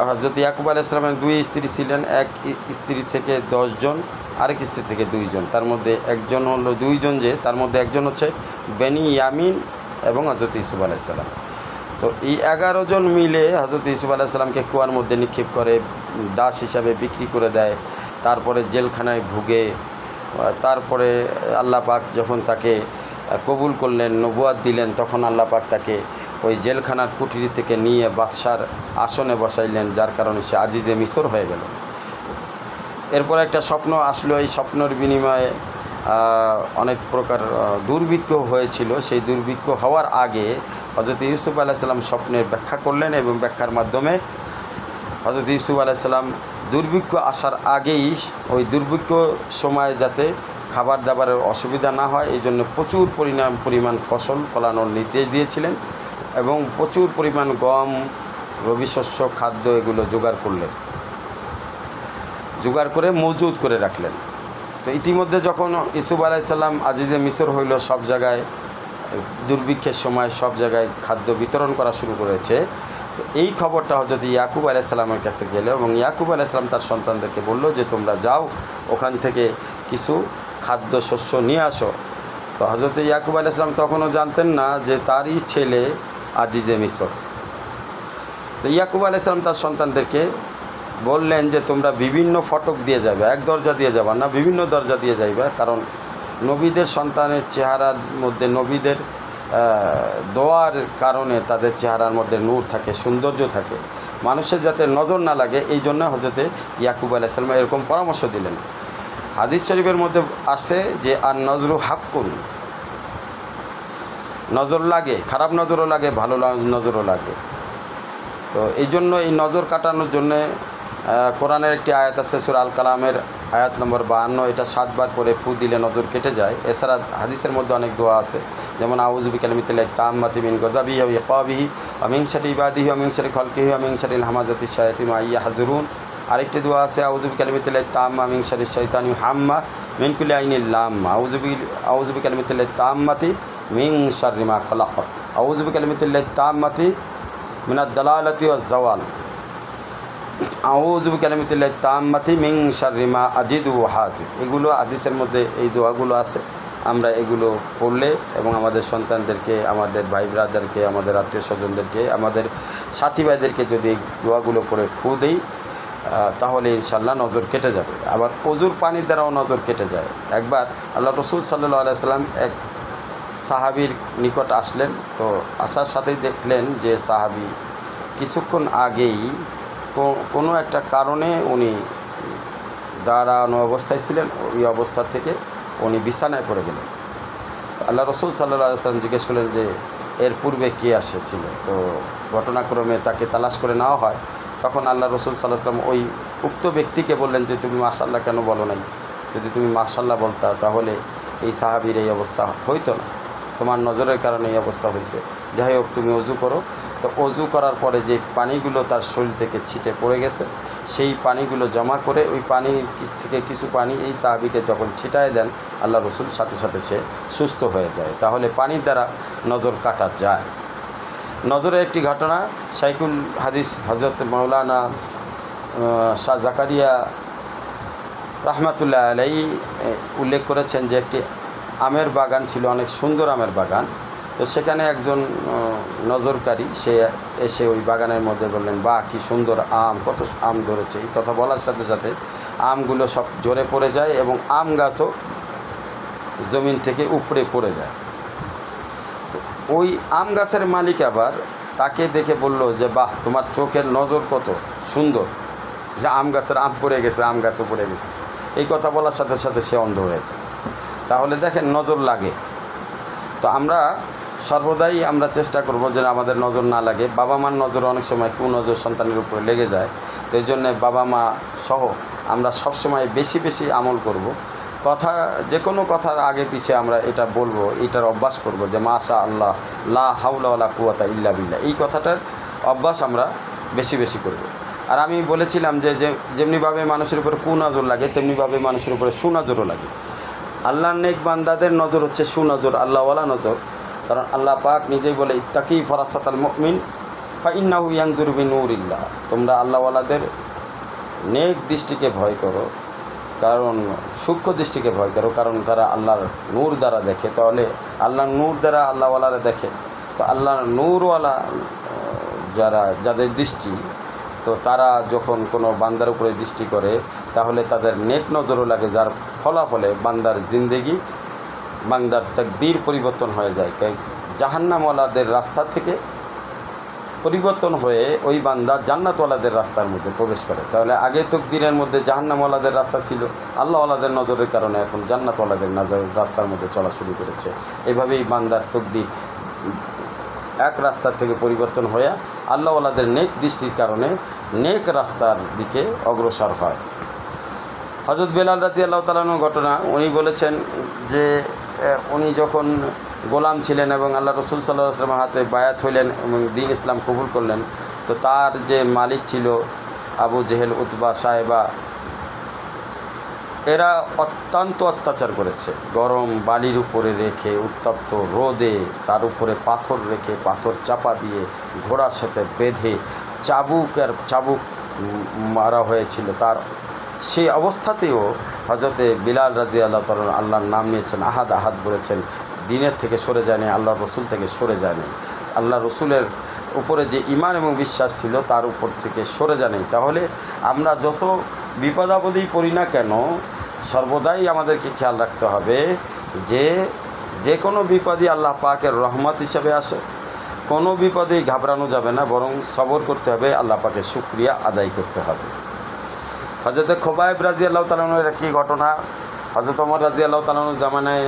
হযরত ইয়াকুব আলাইহিস সালামের 2 স্ত্রী ছিলেন, এক স্ত্রী থেকে 10 জন, আরেক স্ত্রী থেকে 2 জন। তার মধ্যে একজন হলো 2 জন, যে তার মধ্যে একজন হচ্ছে বেনিয়ামিন এবং হযরত ইউসুফ আলাইহিস সালাম। তো এই 11 জন মিলে হযরত ইউসুফ আলাইহিস সালামকে কুয়ার মধ্যে নিক্ষেপ করে, দাস হিসাবে বিক্রি করে দেয়। তারপরে জেলখানায় ভুগে, তারপরে আল্লাহ পাক যখন তাকে কবুল করলেন, নবুয়াত দিলেন, তখন আল্লাহ পাক তাকে ওই জেলখানার কুঠরি থেকে নিয়ে বাদশার আসনে বসাইলেন, যার কারণে সে আজিজে মিসর হয়ে গেল। এরপর একটা স্বপ্ন আসলো, এই স্বপ্নের বিনিময়ে অনেক প্রকার দুর্ভিক্ষ হয়েছিল। সেই দুর্ভিক্ষ হওয়ার আগে হযরত ইউসুফ আলাইহিস সালাম স্বপ্নের ব্যাখ্যা করলেন, এবং ব্যাখ্যার মাধ্যমে হযরত ইউসুফ আলাইহিস সালাম দুর্ভিক্ষ আসার আগেই ওই দুর্ভিক্ষ সময় যাতে খাবার দাবারের অসুবিধা না হয়, এই জন্য প্রচুর পরিমাণ ফসল ফলানোর নির্দেশ দিয়েছিলেন, এবং প্রচুর পরিমাণ গম, রবি শস্য, খাদ্য এগুলো জোগাড় করে মজুদ করে রাখলেন। তো ইতিমধ্যে যখন ইউসুফ আলাইহিস সালাম আজিজে মিসর হইল, সব জায়গায় দুর্ভিক্ষের সময় সব জায়গায় খাদ্য বিতরণ করা শুরু করেছে। তো এই খবরটা হযরত ইয়াকুব আলাইহিস সালামের কাছে গেল, এবং ইয়াকুব আলাইহিস সালাম তার সন্তানদেরকে বলল যে তোমরা যাও, ওখান থেকে কিছু খাদ্য শস্য নিয়ে আসো। তো হযরত ইয়াকুব আলাইহিস সালাম তখনও জানতেন না যে তারই ছেলে আজিজে মিসর। তো ইয়াকুব আলাইহিস সালাম তার সন্তানদেরকে বললেন যে তোমরা বিভিন্ন ফটক দিয়ে যাবে, এক দরজা দিয়ে যাবা না, বিভিন্ন দরজা দিয়ে যাইবে। কারণ নবীদের সন্তানের চেহারার মধ্যে, নবীদের দোয়ার কারণে তাদের চেহারার মধ্যে নূর থাকে, সৌন্দর্য থাকে, মানুষের যাতে নজর না লাগে, এই জন্য হযরত ইয়াকুব আলাইহিস সালাম এরকম পরামর্শ দিলেন। হাদিস শরীফের মধ্যে আসে যে আর নজরু হাক্কুন, নজর লাগে, খারাপ নজরও লাগে, ভালো নজরও লাগে। তো এই জন্য এই নজর কাটানোর জন্যে কোরআনের একটি আয়াত আছে, সূরা আল কালামের আয়াত নম্বর 52, এটা 7 বার করে ফু দিলে নজর কেটে যায়। এছাড়া হাদিসের মধ্যে অনেক দোয়া আছে, যেমন আউযু বিকালিমাতিল্লাহি তাম্মাতি মিন গাযাবিহি ওয়া ইকাবিহি ওয়া মিন শাররি ইবাদিহি ওয়া মিন শাররি খালকিহি ওয়া মিন শাররিল হামাযাতিশ শায়াতিন ওয়া ইয়াহযুরুন। আরেকটি দোয়া আছে আউযু বিকালিমাতিল্লাহি তাম্মা মিন শাররিশ শাইতানি হাম্মা মিন কুল্লি আইনিল লাম্মা আউযু বিকালিমাতিল্লাহি তাম্মাতি মিন শাররি মা খালাক আউযু বিকালিমাতিল্লাহি তাম্মাতি মিনাদ দালালাতি ওয়াজ জাওয়াল আউযু বিকালিমাতিল্লাহি তাম্মাতি মিন শাররি মা আজিদু ওয়া হাসিব। এগুলো হাদিসের মধ্যে এই দোয়াগুলো আছে। আমরা এগুলো পড়লে এবং আমাদের সন্তানদেরকে, আমাদের ভাই ব্রাদারকে, আমাদের আত্মীয় স্বজনদেরকে, আমাদের সাথী ভাইদেরকে যদি এই দোয়াগুলো পড়ে ফু দেই, তাহলে ইনশাল্লাহ নজর কেটে যাবে। আবার অজুর পানির দ্বারাও নজর কেটে যায়। একবার আল্লাহ রাসূল সাল্লাল্লাহু আলাইহি সাল্লাম এক সাহাবীর নিকট আসলেন। তো আসার সাথেই দেখলেন যে সাহাবী কিছুক্ষণ আগেই কোনো একটা কারণে উনি দাঁড়ানো অবস্থায় ছিলেন, ওই অবস্থা থেকে উনি বিছানায় পড়ে গেলেন। আল্লাহ রাসূল সাল্লাল্লাহু আলাইহি সাল্লাম জিজ্ঞেস করলেন যে এর পূর্বে কে এসেছিল। তো ঘটনাক্রমে তাকে তালাশ করে নেওয়া হয়। তখন আল্লাহ রাসূল সাল্লাল্লাহু আলাইহি সাল্লাম ওই উক্ত ব্যক্তিকে বললেন যে তুমি মাশাআল্লাহ কেন বলো নাই? যদি তুমি মাশাআল্লাহ বলতা তাহলে এই সাহাবীর এই অবস্থা হইতো না, তোমার নজরের কারণে এই অবস্থা হয়েছে। যাই হোক, তুমি ওযু করো। তো ওযু করার পরে যে পানিগুলো তার শরীর থেকে ছিটে পড়ে গেছে, সেই পানিগুলো জমা করে ওই পানি থেকে কিছু পানি এই সাহাবীকে যখন ছিটায় দেন, আল্লাহ রাসূল সাথে সাথে সে সুস্থ হয়ে যায়। তাহলে পানির দ্বারা নজর কাটা যায়। নজরের একটি ঘটনা শাইখুল হাদিস হযরত মাওলানা শাহ জাকারিয়া রাহমাতুল্লাহ আলাইহি উল্লেখ করেছেন যে একটি আমের বাগান ছিল, অনেক সুন্দর আমের বাগান। তো সেখানে একজন নজরকারী সে এসে ওই বাগানের মধ্যে বললেন, বাহ কি সুন্দর আম, কত আম ধরেছে। এই কথা বলার সাথে সাথে আমগুলো সব ঝরে পড়ে যায় এবং আম গাছও জমিন থেকে উপড়ে পড়ে যায়। তো ওই আম গাছের মালিক আবার তাকে দেখে বলল যে বাহ, তোমার চোখের নজর কত সুন্দর, যে আম গাছের আম পড়ে গেছে, আম গাছও পড়ে গেছে। এই কথা বলার সাথে সাথে সে অন্ধ হয়ে যায়। তাহলে দেখেন নজর লাগে। তো আমরা সর্বদাই আমরা চেষ্টা করব যেন আমাদের নজর না লাগে। বাবা মার নজর অনেক সময় কুনজর সন্তানের উপরে লেগে যায়। তো এই জন্যে বাবা মা সহ আমরা সবসময় বেশি বেশি আমল করব। কথা যে কোনো কথার আগে পিছে আমরা এটা বলবো, এটার অভ্যাস করব যে মাশা আল্লাহ লা হাওলা ওয়ালা কুওয়াতা ইল্লা বিল্লাহ, এই কথাটার অভ্যাস আমরা বেশি বেশি করব। আর আমি বলেছিলাম যে যেমনিভাবে মানুষের উপরে কুনজর লাগে তেমনিভাবে মানুষের উপরে সুনজরও লাগে। আল্লাহর নেক বান্দাদের নজর হচ্ছে সুনজর, আল্লাহওয়ালা নজর। কারণ আল্লাহ পাক নিজেই বলে ইত্তাকি ফারাসাতাল মুমিন ফা ইন্নাহু ইয়ানজুরু বিনূরিল্লাহ, তোমরা আল্লাহওয়ালাদের নেক দৃষ্টিকে ভয় করো, কারণ সূক্ষ্ম দৃষ্টিকে ভয় করো, কারণ তারা আল্লাহর নূর দ্বারা দেখে। তাহলে আল্লাহর নূর দ্বারা আল্লাহওয়ালারা দেখে, তো আল্লাহর নূরওয়ালা যাদের দৃষ্টি, তো তারা যখন কোনো বান্দার উপরে দৃষ্টি করে তাহলে তাদের নেক নজরও লাগে, যার ফলাফলে বান্দার জিন্দেগি, বান্দার তাকদীর পরিবর্তন হয়ে যায়। জাহান্নামওয়ালাদের রাস্তা থেকে পরিবর্তন হয়ে ওই বান্দা জান্নাতওয়ালাদের রাস্তার মধ্যে প্রবেশ করে। তাহলে আগে তাকদীরের মধ্যে জাহান্নামওয়ালাদের রাস্তা ছিল, আল্লাহওয়ালাদের নজরের কারণে এখন জান্নাতওয়ালাদের রাস্তার মধ্যে চলা শুরু করেছে। এভাবেই বান্দার তাকদীর এক রাস্তার থেকে পরিবর্তন হয়ে আল্লাহওয়ালাদের নেক দৃষ্টির কারণে নেক রাস্তার দিকে অগ্রসর হয়। হযরত বেলাল রাদিয়াল্লাহু তাআলা আনহু ঘটনা, উনি বলেছেন যে উনি যখন গোলাম ছিলেন এবং আল্লাহ রাসূল সাল্লাল্লাহু আলাইহি ওয়াসাল্লামের হাতে বায়াত হইলেন এবং দ্বীন ইসলাম কবুল করলেন, তো তার যে মালিক ছিল আবু জেহেল, উতবা, সাহেবা, এরা অত্যন্ত অত্যাচার করেছে। গরম বালির উপরে রেখে, উত্তপ্ত রোদে তার উপরে পাথর রেখে, পাথর চাপা দিয়ে ঘোড়ার সাথে বেঁধে চাবুক মারা হয়েছিল। তার সেই অবস্থাতেও হযরতে বিলাল রাদিয়াল্লাহু তাআলা আল্লাহর নাম নিয়েছেন, আহাদ আহাদ বলেছেন, দিনের থেকে সরে যায়নি, আল্লাহর রসুল থেকে সরে যায়নি। আল্লাহ রসুলের উপরে যে ঈমান এবং বিশ্বাস ছিল তার উপর থেকে সরে যায়নি। তাহলে আমরা যত বিপদাপদেই পড়ি না কেন, সর্বদাই আমাদেরকে খেয়াল রাখতে হবে যে কোনো বিপদই আল্লাহ পাকের রহমত হিসাবে আসে। কোনো বিপদেই ঘাবড়ানো যাবে না, বরং সবর করতে হবে, আল্লাহ পাকের শুকরিয়া আদায় করতে হবে। হযরত খোবাইব রাদিয়াল্লাহু তাআলা আনহুর একটি ঘটনা, হযরত ওমর রাদিয়াল্লাহু তাআলা আনহুর জামানায়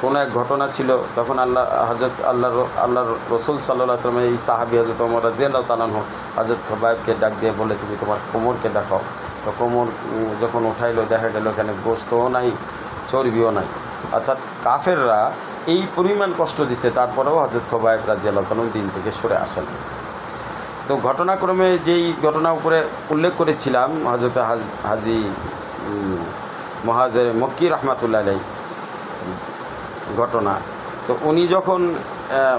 কোনো এক ঘটনা ছিল। তখন আল্লাহ রসুল সাল্লাল্লাহু আলাইহি ওয়াসাল্লাম এই সাহাবী হযরত ওমর রাদিয়াল্লাহু তাআলা আনহু হযরত খোবাইবকে ডাক দিয়ে বলে, তুমি তোমার কোমরকে দেখাও। তো কোমর যখন উঠাইলো, দেখা গেল এখানে গোশতও নাই, চর্বিও নাই। অর্থাৎ কাফেররা এই পরিমাণ কষ্ট দিছে, তারপরেও হযরত খোবাইব রাদিয়াল্লাহু তাআলা দিন থেকে সরে আসেন। তো ঘটনাক্রমে যেই ঘটনা উপরে উল্লেখ করেছিলাম, হযরত হাজী মুহাজির মক্কি রাহমাতুল্লাহ আলাইহি ঘটনা, তো উনি যখন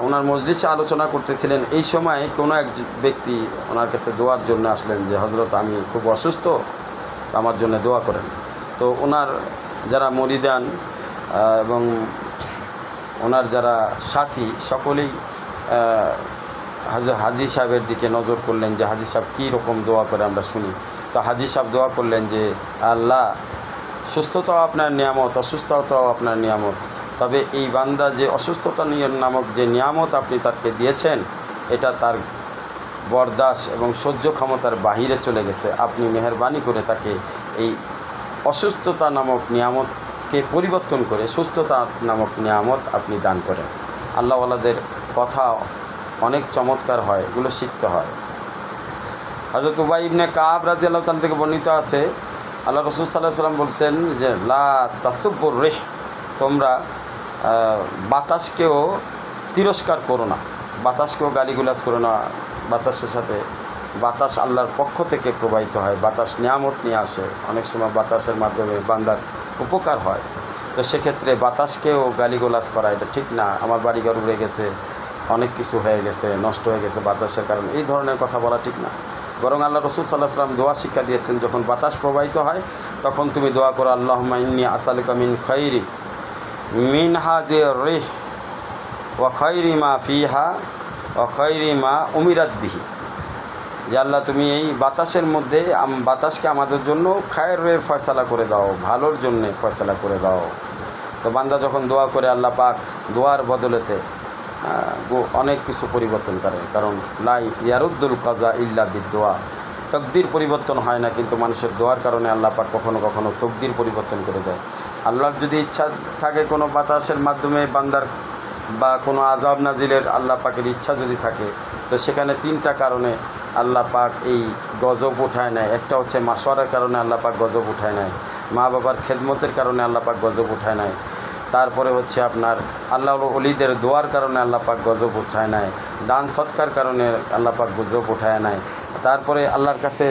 ওনার মজলিসে আলোচনা করতেছিলেন, এই সময় কোনো এক ব্যক্তি ওনার কাছে দোয়ার জন্য আসলেন যে হযরত আমি খুব অসুস্থ, আমার জন্য দোয়া করেন। তো ওনার যারা মুরিদান এবং ওনার যারা সাথী সকলেই হাজী সাহেবের দিকে নজর করলেন যে হাজী সাহেব কী রকম দোয়া করে আমরা শুনি। তো হাজী সাহেব দোয়া করলেন যে আল্লাহ, সুস্থতাও আপনার নিয়ামত, অসুস্থতাও আপনার নিয়ামত, তবে এই বান্দা যে অসুস্থতা নামক যে নিয়ামত আপনি তাকে দিয়েছেন, এটা তার বরদাস্ত এবং সহ্য ক্ষমতার বাহিরে চলে গেছে। আপনি মেহেরবানি করে তাকে এই অসুস্থতা নামক নিয়ামতকে পরিবর্তন করে সুস্থতা নামক নিয়ামত আপনি দান করেন। আল্লাহওয়ালাদের কথা অনেক চমৎকার হয়, এগুলো শিখতে হয়। হযরত উবাই ইবনে কাব রাদিয়াল্লাহু তাআলা থেকে বর্ণিত আছে, আল্লাহ রাসূল সাল্লাল্লাহু আলাইহি ওয়াসাল্লাম বলছেন যে লা তাসুব্বুর রিহ, তোমরা বাতাসকেও তিরস্কার করো না, বাতাসকেও গালিগুলাজ করো না। বাতাসের সাথে, বাতাস আল্লাহর পক্ষ থেকে প্রবাহিত হয়, বাতাস নিয়ামত নিয়ে আসে, অনেক সময় বাতাসের মাধ্যমে বান্দার উপকার হয়। তো সেক্ষেত্রে বাতাসকেও গালিগুলাজ করা এটা ঠিক না। আমার বাড়িঘর উড়ে গেছে, অনেক কিছু হয়ে গেছে, নষ্ট হয়ে গেছে বাতাসের কারণে, এই ধরনের কথা বলা ঠিক না। বরং আল্লাহ রাসূল সাল্লাল্লাহু আলাইহি ওয়াসাল্লাম দোয়া শিক্ষা দিয়েছেন, যখন বাতাস প্রবাহিত হয় তখন তুমি দোয়া করো, আল্লাহুম্মা ইন্নী আসআলুকা মিন খাইরি মিন হাযির রিহ ওয়া খাইরি মা ফিহা ওয়া খাইরি মা উমিরাত বিহি, যে আল্লাহ তুমি এই বাতাসের মধ্যে বাতাসকে আমাদের জন্য খায়রের ফয়সালা করে দাও, ভালোর জন্যে ফয়সালা করে দাও। তো বান্দা যখন দোয়া করে, আল্লাহ পাক দোয়ার বদলেতে অনেক কিছু পরিবর্তন করে। কারণ লাই ইয়ারুদ্দুল কাজা ইল্লা বিদোয়া, তকদির পরিবর্তন হয় না, কিন্তু মানুষের দোয়ার কারণে আল্লাহ পাক কখনো কখনো তকদির পরিবর্তন করে দেয়। আল্লাহর যদি ইচ্ছা থাকে কোনো বাতাসের মাধ্যমে বান্দার বা কোনো আযাব নাজিলের, আল্লাহ পাকের ইচ্ছা যদি থাকে, তো সেখানে তিনটা কারণে আল্লাহ পাক এই গজব উঠায় নেয়। একটা হচ্ছে মাসওয়ারার কারণে আল্লাহ পাক গজব উঠায় নেয়, মা বাবার খেদমতের কারণে আল্লাহ পাক গজব উঠায় নাই, তারপরে হচ্ছে আপনার আল্লাহর ওলিদের দোয়ার কারণে আল্লাহ পাক গজব উঠায় নাই, দান সৎকার কারণে আল্লাহ পাক গজব উঠায় নাই, তারপরে আল্লাহর কাছে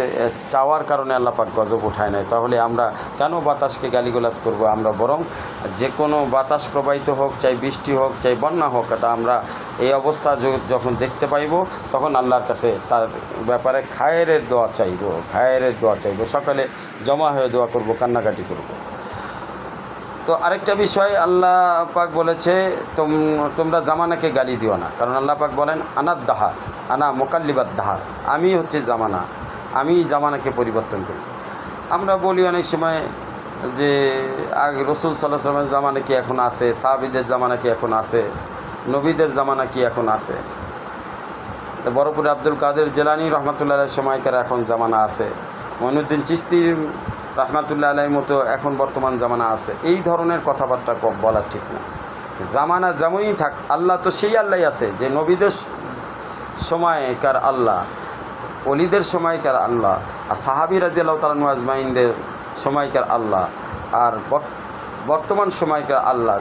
চাওয়ার কারণে আল্লাহ পাক গজব উঠায় নাই। তাহলে আমরা কেন বাতাসকে গালিগালাজ করব? আমরা বরং যে কোনো বাতাস প্রবাহিত হোক, চাই বৃষ্টি হোক, চাই বন্যা হোক, এটা আমরা এই অবস্থা যখন দেখতে পাইব তখন আল্লাহর কাছে তার ব্যাপারে খায়েরের দোয়া চাইব, সকালে জমা হয়ে দোয়া করব, কান্নাকাটি করব। তো আরেকটা বিষয় আল্লাহ পাক বলেছে, তোমরা জামানাকে গালি দিও না, কারণ আল্লাহ পাক বলেন আনাদ দাহার, আনা মোকাল্লিবাদ দাহার, আমি হচ্ছে জামানা, আমি জামানাকে পরিবর্তন করি। আমরা বলি অনেক সময় যে আগে রসুল সাল্লাল্লাহু আলাইহি ওয়াসাল্লামের জামানা কি এখন আছে, সাহাবীদের জামানা কি এখন আছে, নবীদের জামানা কি এখন আছে? বড়পুরে আব্দুল কাদের জিলানী রহমতুল্লাহ আলাইহির সময়কার এখন জামানা আছে, মঈনুদ্দিন চিশতির রহমতুল্লাহ আলাইহির মতো এখন বর্তমান জামানা আছে। এই ধরনের কথাবার্তা বলা ঠিক না। জামানা যেমনই থাক, আল্লাহ তো সেই আল্লাহই আছে যে নবীদের সময়কার আল্লাহ, অলিদের সময়কার আল্লাহ, আর সাহাবী রাদিয়াল্লাহু তাআলা আজমাইনদের সময়কার আল্লাহ আর বর্তমান সময়কার আল্লাহ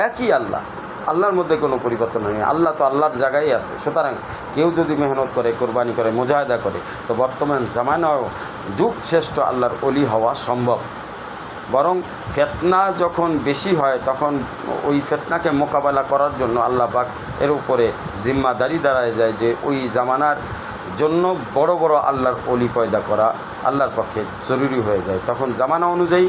একই আল্লাহ। আল্লাহর মধ্যে কোনো পরিবর্তন হয়নি। আল্লাহ তো আল্লাহর জায়গায় আছে। সুতরাং কেউ যদি মেহনত করে, কোরবানি করে, মুজাহিদা করে, তো বর্তমান জামানাও যুগ শ্রেষ্ঠ আল্লাহর অলি হওয়া সম্ভব। বরং ফিতনা যখন বেশি হয় তখন ওই ফিতনাকে মোকাবেলা করার জন্য আল্লাহ পাক এর উপরে জিম্মাদারি দাঁড়ায় যায় যে ওই জামানার জন্য বড় বড় আল্লাহর অলি পয়দা করা আল্লাহর পক্ষে জরুরি হয়ে যায়। তখন জামানা অনুযায়ী